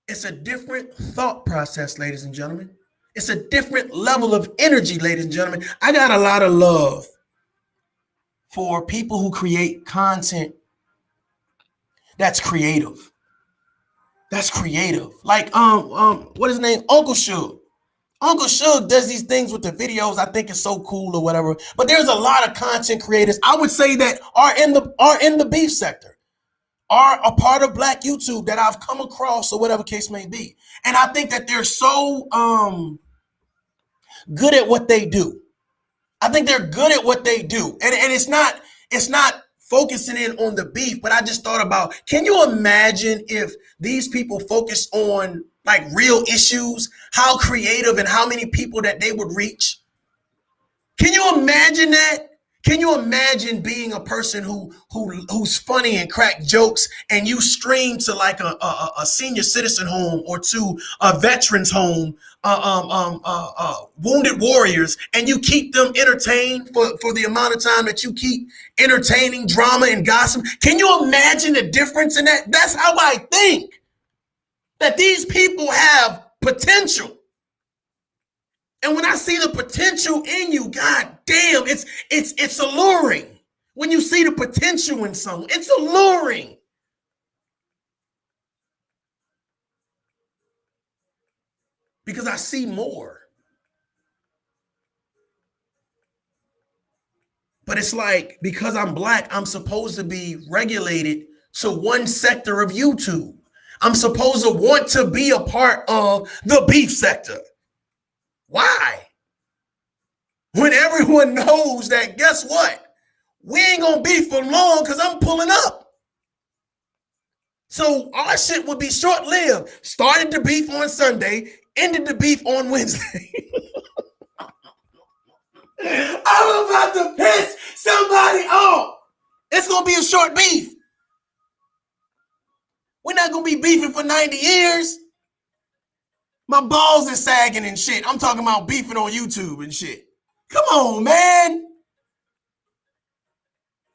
It's a different thought process, ladies and gentlemen. It's a different level of energy, ladies and gentlemen. I got a lot of love for people who create content that's creative. That's creative. Like, what is his name? Uncle Suge. Uncle Suge does these things with the videos. I think it's so cool or whatever. But there's a lot of content creators, I would say, that are in the beef sector, are a part of Black YouTube that I've come across or whatever case may be. And I think that they're so good at what they do. I think they're good at what they do. And it's not focusing in on the beef, but I just thought about, can you imagine if these people focused on like real issues, how creative and how many people that they would reach? Can you imagine that? Can you imagine being a person who's funny and crack jokes, and you stream to like a senior citizen home or to a veterans home, wounded warriors, and you keep them entertained for the amount of time that you keep entertaining drama and gossip? Can you imagine the difference in that? That's how I think that these people have potential. And when I see the potential in you, God damn, it's alluring. When you see the potential in someone, it's alluring. Because I see more. But it's like, because I'm black, I'm supposed to be regulated to one sector of YouTube. I'm supposed to want to be a part of the beef sector. Why? When everyone knows that, guess what? We ain't gonna be for long because I'm pulling up. So our shit would be short-lived. Started the beef on Sunday, ended the beef on Wednesday. I'm about to piss somebody off. It's gonna be a short beef. We're not gonna be beefing for 90 years. My balls are sagging and shit. I'm talking about beefing on YouTube and shit. Come on, man.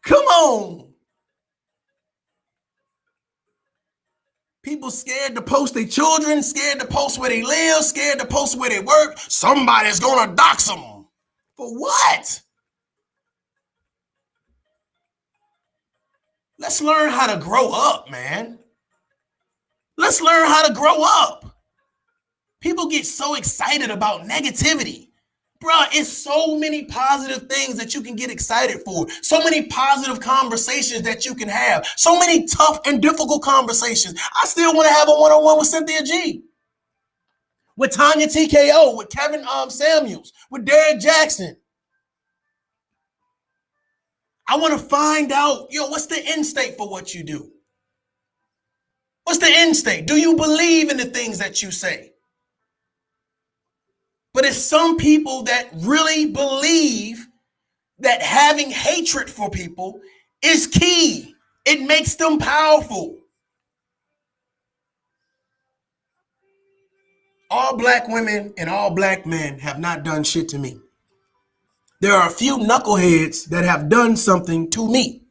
Come on. People scared to post their children, scared to post where they live, scared to post where they work. Somebody's gonna dox them. For what? Let's learn how to grow up, man. Let's learn how to grow up. People get so excited about negativity. Bruh, it's so many positive things that you can get excited for. So many positive conversations that you can have. So many tough and difficult conversations. I still want to have a one-on-one with Cynthia G. With Tanya TKO, with Kevin Samuels, with Derek Jackson. I want to find out, what's the end state for what you do? What's the end state? Do you believe in the things that you say? But it's some people that really believe that having hatred for people is key. It makes them powerful. All black women and all black men have not done shit to me. There are a few knuckleheads that have done something to me.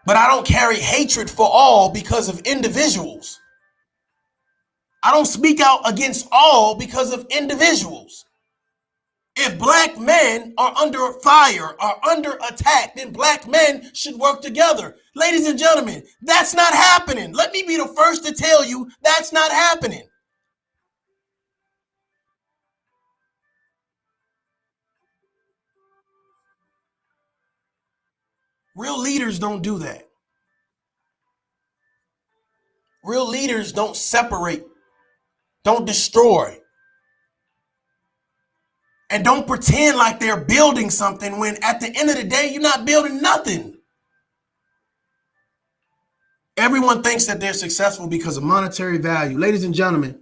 But I don't carry hatred for all because of individuals. I don't speak out against all because of individuals. If black men are under fire, are under attack, then black men should work together. Ladies and gentlemen, that's not happening. Let me be the first to tell you that's not happening. Real leaders don't do that. Real leaders don't separate, don't destroy, and don't pretend like they're building something when at the end of the day, you're not building nothing. Everyone thinks that they're successful because of monetary value. Ladies and gentlemen,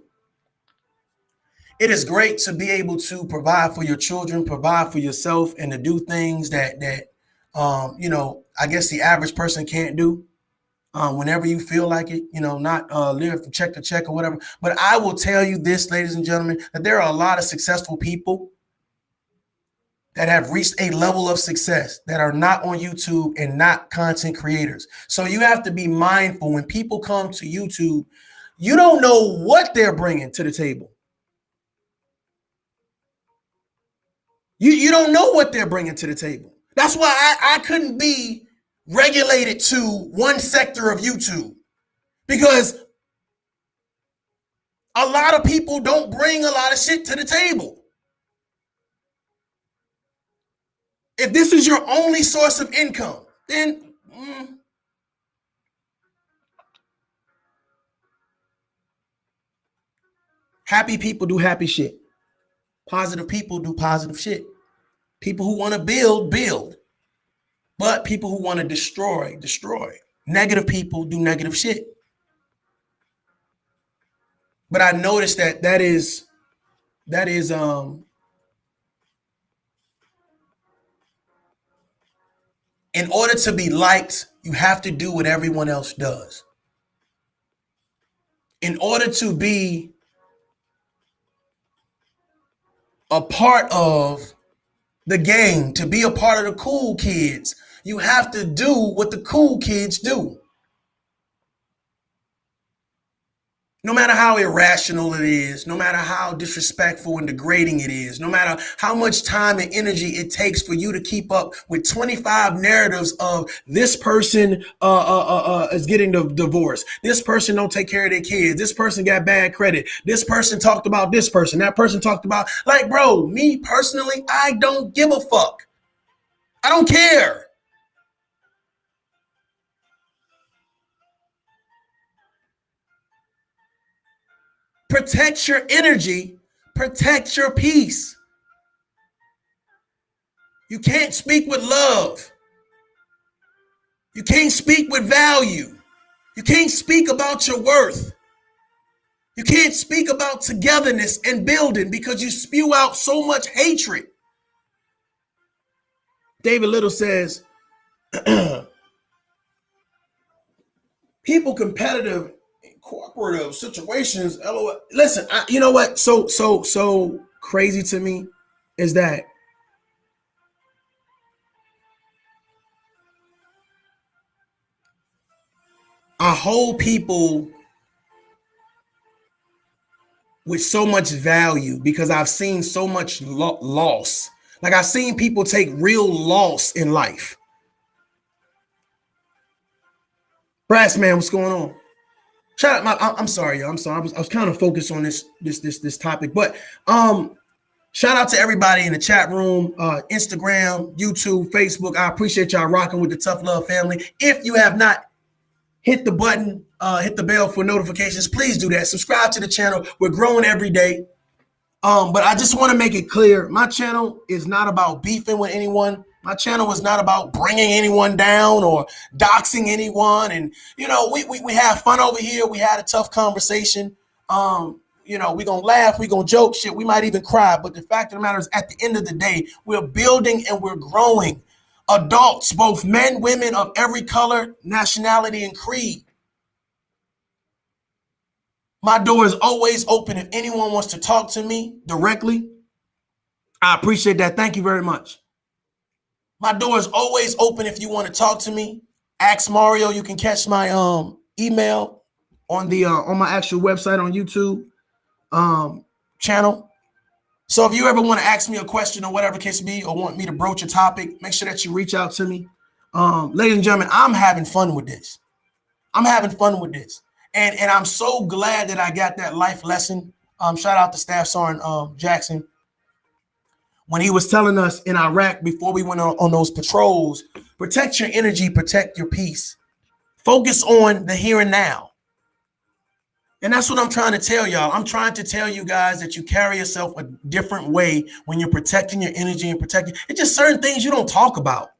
it is great to be able to provide for your children, provide for yourself, and to do things that I guess the average person can't do. Whenever you feel like it, not live from check to check or whatever. But I will tell you this, ladies and gentlemen, that there are a lot of successful people that have reached a level of success that are not on YouTube and not content creators. So you have to be mindful when people come to YouTube, you don't know what they're bringing to the table. You don't know what they're bringing to the table. That's why I couldn't be regulated to one sector of YouTube, because a lot of people don't bring a lot of shit to the table. If this is your only source of income, then happy people do happy shit. Positive people do positive shit. People who want to build, build. But people who want to destroy, destroy. Negative people do negative shit. But I noticed that is In order to be liked, you have to do what everyone else does. In order to be a part of the game, to be a part of the cool kids, you have to do what the cool kids do. No matter how irrational it is, no matter how disrespectful and degrading it is, no matter how much time and energy it takes for you to keep up with 25 narratives of this person is getting the divorce, this person don't take care of their kids, this person got bad credit, this person talked about this person, that person talked about, like, bro, me personally, I don't give a fuck. I don't care. Protect your energy, protect your peace. You can't speak with love. You can't speak with value. You can't speak about your worth. You can't speak about togetherness and building because you spew out so much hatred. David Little says, people competitive in cooperative situations, LOL. Listen, you know what? So crazy to me is that I hold people with so much value because I've seen so much loss. Like, I've seen people take real loss in life. Brass man, what's going on? Shout out, I'm sorry, y'all. I'm sorry. I was kind of focused on this topic, but shout out to everybody in the chat room, Instagram, YouTube, Facebook. I appreciate y'all rocking with the Tough Love family. If you have not hit the button, hit the bell for notifications, please do that. Subscribe to the channel. We're growing every day. But I just want to make it clear, my channel is not about beefing with anyone. My channel is not about bringing anyone down or doxing anyone. And, you know, we have fun over here. We had a tough conversation. You know, we're going to laugh. We're going to joke shit. We might even cry. But the fact of the matter is, at the end of the day, we're building and we're growing. Adults, both men, women of every color, nationality, and creed. My door is always open if anyone wants to talk to me directly. I appreciate that. Thank you very much. My door is always open if you want to talk to me. Ask Mario. You can catch my email on the on my actual website on YouTube channel. So if you ever want to ask me a question or whatever case be, or want me to broach a topic, make sure that you reach out to me. Ladies and gentlemen, I'm having fun with this. I'm having fun with this. And I'm so glad that I got that life lesson. Shout out to Staff Sergeant Jackson. When he was telling us in Iraq before we went on those patrols, protect your energy, protect your peace. Focus on the here and now. And that's what I'm trying to tell y'all. I'm trying to tell you guys that you carry yourself a different way when you're protecting your energy and protecting. It's just certain things you don't talk about.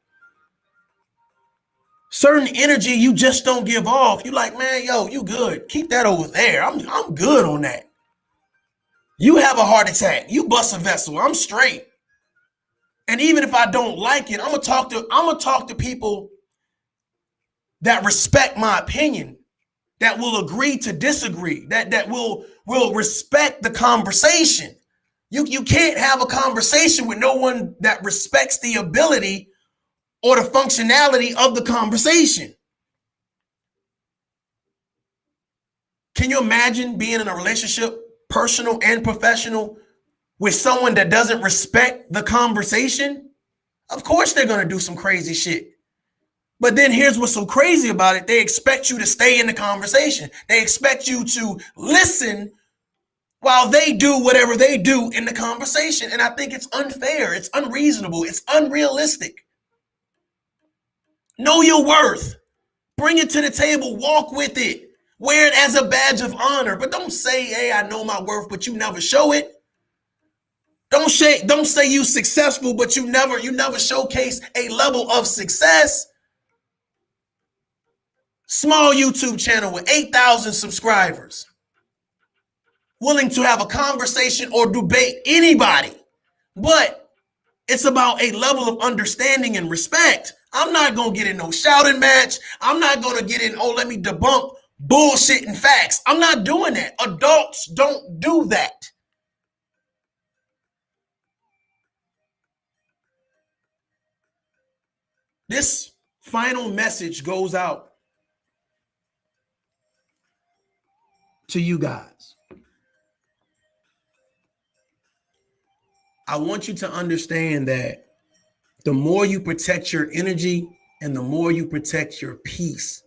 Certain energy you just don't give off. You like, man, yo, you good. Keep that over there. I'm good on that. You have a heart attack. You bust a vessel. I'm straight. And even if I don't like it, I'm gonna talk to people that respect my opinion, that will agree to disagree, that will respect the conversation. You can't have a conversation with no one that respects the ability or the functionality of the conversation. Can you imagine being in a relationship, personal and professional, with someone that doesn't respect the conversation? Of course they're going to do some crazy shit. But then here's what's so crazy about it. They expect you to stay in the conversation. They expect you to listen while they do whatever they do in the conversation. And I think it's unfair. It's unreasonable. It's unrealistic. Know your worth. Bring it to the table. Walk with it. Wear it as a badge of honor. But don't say, hey, I know my worth, but you never show it. Don't say you successful, but you never showcase a level of success. Small YouTube channel with 8,000 subscribers. Willing to have a conversation or debate anybody. But It's about a level of understanding and respect. I'm not going to get in no shouting match. I'm not going to get in, oh, let me debunk bullshit and facts. I'm not doing that. Adults don't do that. This final message goes out to you guys. I want you to understand that the more you protect your energy and the more you protect your peace,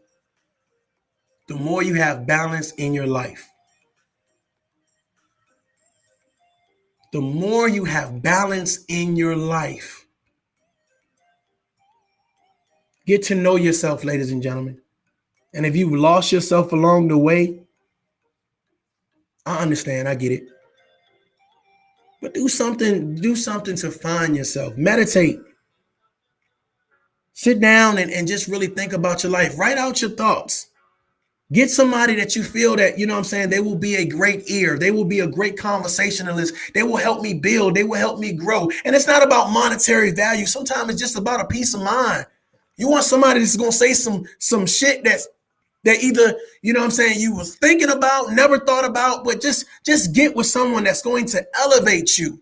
the more you have balance in your life. The more you have balance in your life. Get to know yourself, ladies and gentlemen. And if you've lost yourself along the way, I understand, I get it. But do something to find yourself. Meditate. Sit down and just really think about your life. Write out your thoughts. Get somebody that you feel that, you know what I'm saying, they will be a great ear. They will be a great conversationalist. They will help me build. They will help me grow. And it's not about monetary value. Sometimes it's just about a peace of mind. You want somebody that's going to say some shit that either, you know what I'm saying, you was thinking about, never thought about, but just get with someone that's going to elevate you.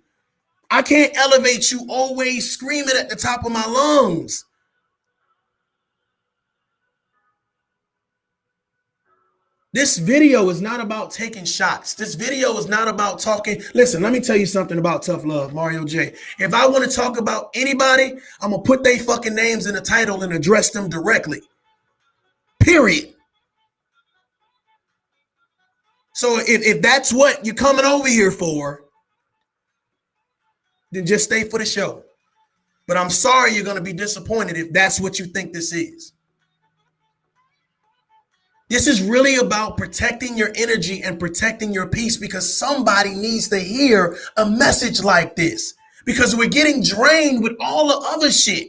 I can't elevate you always screaming at the top of my lungs. This video is not about taking shots. This video is not about talking. Listen, let me tell you something about tough love, Mario J. If I want to talk about anybody, I'm going to put their fucking names in the title and address them directly. Period. So if that's what you're coming over here for, then just stay for the show. But I'm sorry you're going to be disappointed if that's what you think this is. This is really about protecting your energy and protecting your peace, because somebody needs to hear a message like this, because we're getting drained with all the other shit.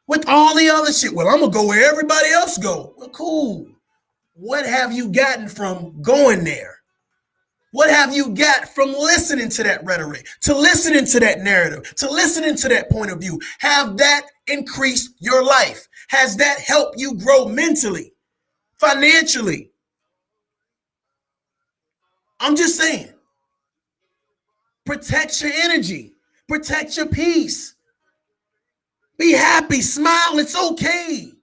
Well, I'm going to go where everybody else go. Well, cool. What have you gotten from going there? What have you got from listening to that rhetoric, to listening to that narrative, to listening to that point of view? Have that increased your life? Has that helped you grow mentally, financially? I'm just saying, protect your energy, protect your peace. Be happy, smile, it's okay.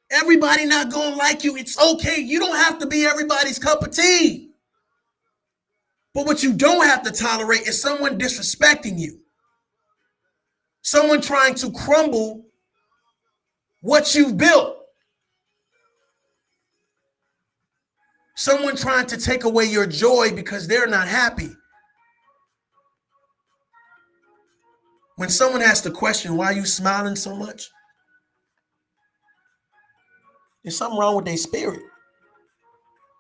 Everybody not gonna like you, it's okay. You don't have to be everybody's cup of tea. But what you don't have to tolerate is someone disrespecting you. Someone trying to crumble what you've built. Someone trying to take away your joy because they're not happy. When someone has to question why you smiling so much, there's something wrong with their spirit.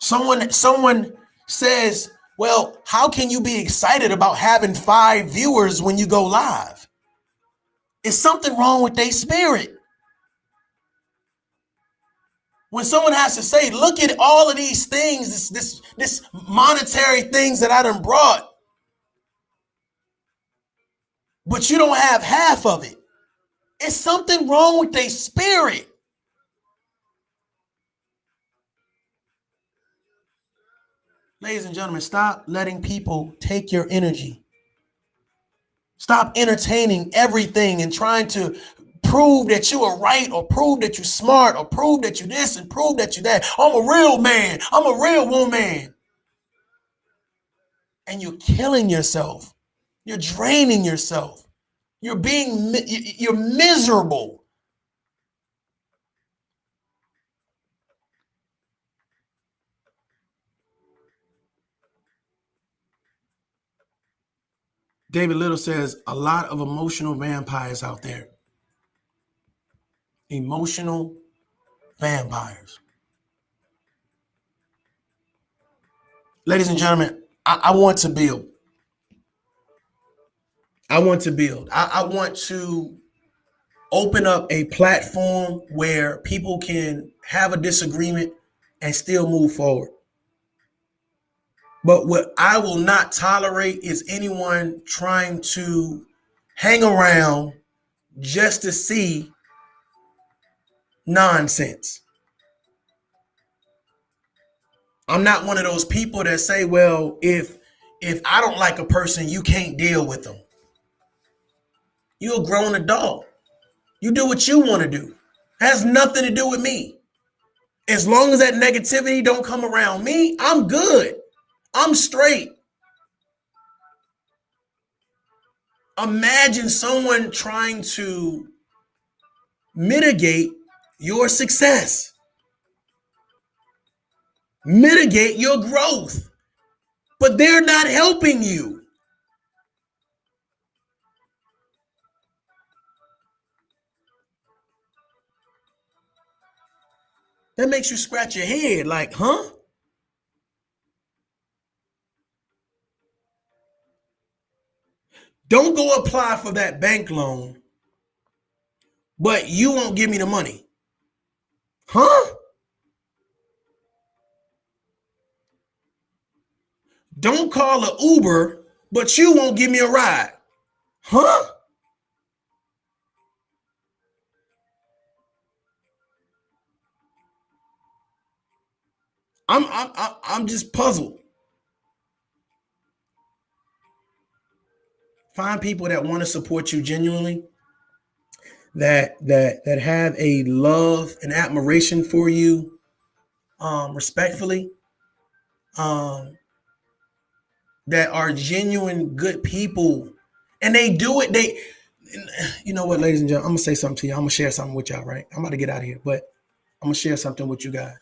Someone says, well, how can you be excited about having 5 viewers when you go live? Is something wrong with their spirit? When someone has to say, look at all of these things, this monetary things that I done brought, but you don't have half of it. Is something wrong with their spirit? Ladies and gentlemen, stop letting people take your energy. Stop entertaining everything and trying to prove that you are right, or prove that you're smart, or prove that you're this and prove that you're that. I'm a real man. I'm a real woman. And you're killing yourself. You're draining yourself. You're miserable. David Little says, a lot of emotional vampires out there. Emotional vampires. Ladies and gentlemen, I want to build. I want to open up a platform where people can have a disagreement and still move forward. But what I will not tolerate is anyone trying to hang around just to see nonsense. I'm not one of those people that say, well, if I don't like a person, you can't deal with them. You're a grown adult. You do what you want to do. It has nothing to do with me. As long as that negativity don't come around me, I'm good. I'm straight. Imagine someone trying to mitigate your success, mitigate your growth, but they're not helping you. That makes you scratch your head like, huh? Don't go apply for that bank loan, but you won't give me the money. Huh? Don't call an Uber, but you won't give me a ride. Huh? I'm just puzzled. Find people that want to support you genuinely, that have a love and admiration for you, respectfully, um, that are genuine good people, and they do it. You know what, ladies and gentlemen, I'm gonna say something to you. I'm gonna share something with y'all. Right? I'm about to get out of here, but I'm gonna share something with you guys.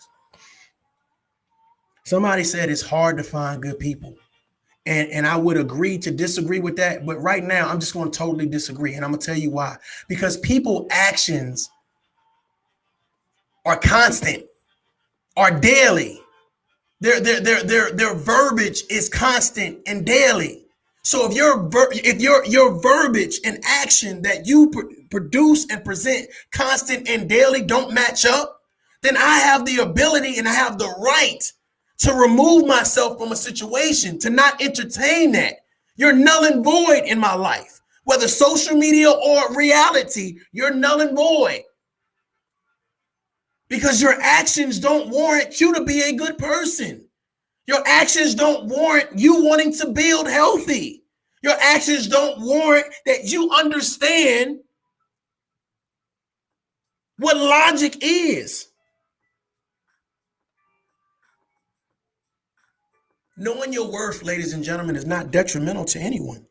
Somebody said it's hard to find good people. And I would agree to disagree with that. But right now, I'm just going to totally disagree. And I'm going to tell you why. Because people actions are constant, are daily. Their verbiage is constant and daily. So if your verbiage and action that you produce and present constant and daily don't match up, then I have the ability and I have the right to remove myself from a situation, to not entertain that. You're null and void in my life, whether social media or reality. You're null and void because your actions don't warrant you to be a good person. Your actions don't warrant you wanting to build healthy. Your actions don't warrant that you understand what logic is. Knowing your worth, ladies and gentlemen, is not detrimental to anyone.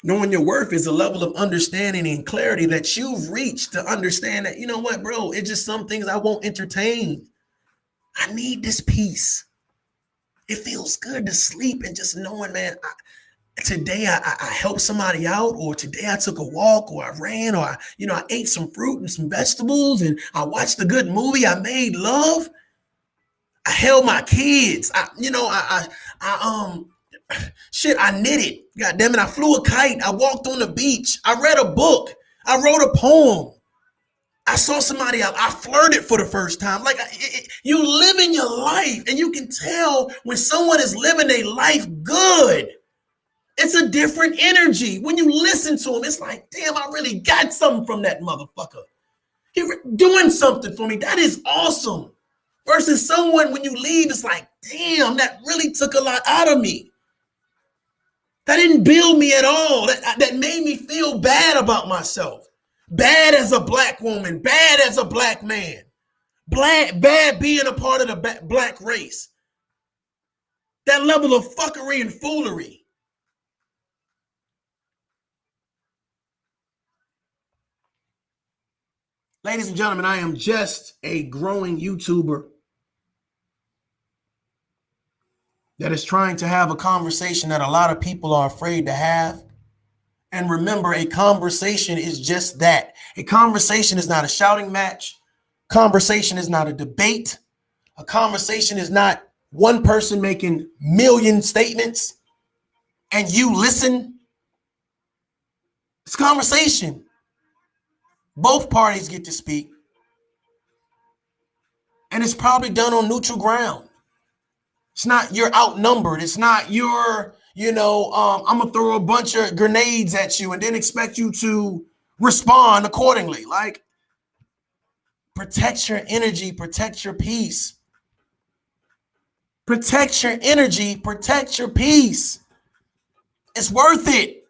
Knowing your worth is a level of understanding and clarity that you've reached to understand that, you know what, bro, it's just some things I won't entertain. I need this peace. It feels good to sleep and just knowing, man, today I helped somebody out, or today I took a walk, or I ran, or I ate some fruit and some vegetables, and I watched a good movie. I made love. I held my kids. I knitted. God damn it, I flew a kite. I walked on the beach. I read a book. I wrote a poem. I saw somebody else. I flirted for the first time. Like, you living your life, and you can tell when someone is living a life good. It's a different energy. When you listen to him, it's like, damn, I really got something from that motherfucker. He's doing something for me. That is awesome. Versus someone, when you leave, it's like, damn, that really took a lot out of me. That didn't build me at all. That made me feel bad about myself. Bad as a black woman. Bad as a black man. Bad being a part of the black race. That level of fuckery and foolery. Ladies and gentlemen, I am just a growing YouTuber that is trying to have a conversation that a lot of people are afraid to have. And remember, a conversation is just that. A conversation is not a shouting match. Conversation is not a debate. A conversation is not one person making million statements and you listen. It's conversation. Both parties get to speak. And it's probably done on neutral ground. It's not you're outnumbered. It's not you're I'm gonna throw a bunch of grenades at you and then expect you to respond accordingly. Like, protect your energy, protect your peace. Protect your energy, protect your peace. It's worth it.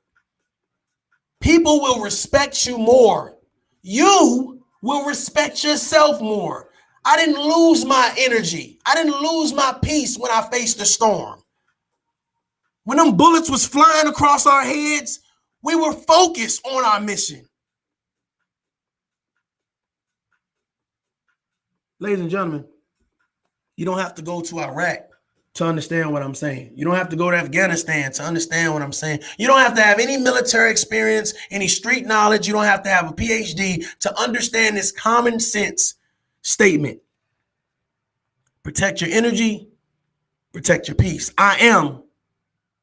People will respect you more. You will respect yourself more. I didn't lose my energy. I didn't lose my peace when I faced the storm. When them bullets was flying across our heads, we were focused on our mission. Ladies and gentlemen, you don't have to go to Iraq to understand what I'm saying. You don't have to go to Afghanistan to understand what I'm saying. You don't have to have any military experience, any street knowledge. You don't have to have a PhD to understand this common sense statement. Protect your energy, protect your peace. I am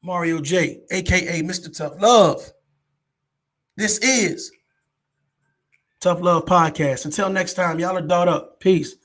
Mario J, aka Mr. Tough Love. This is Tough Love Podcast. Until next time, y'all are dolled up. Peace.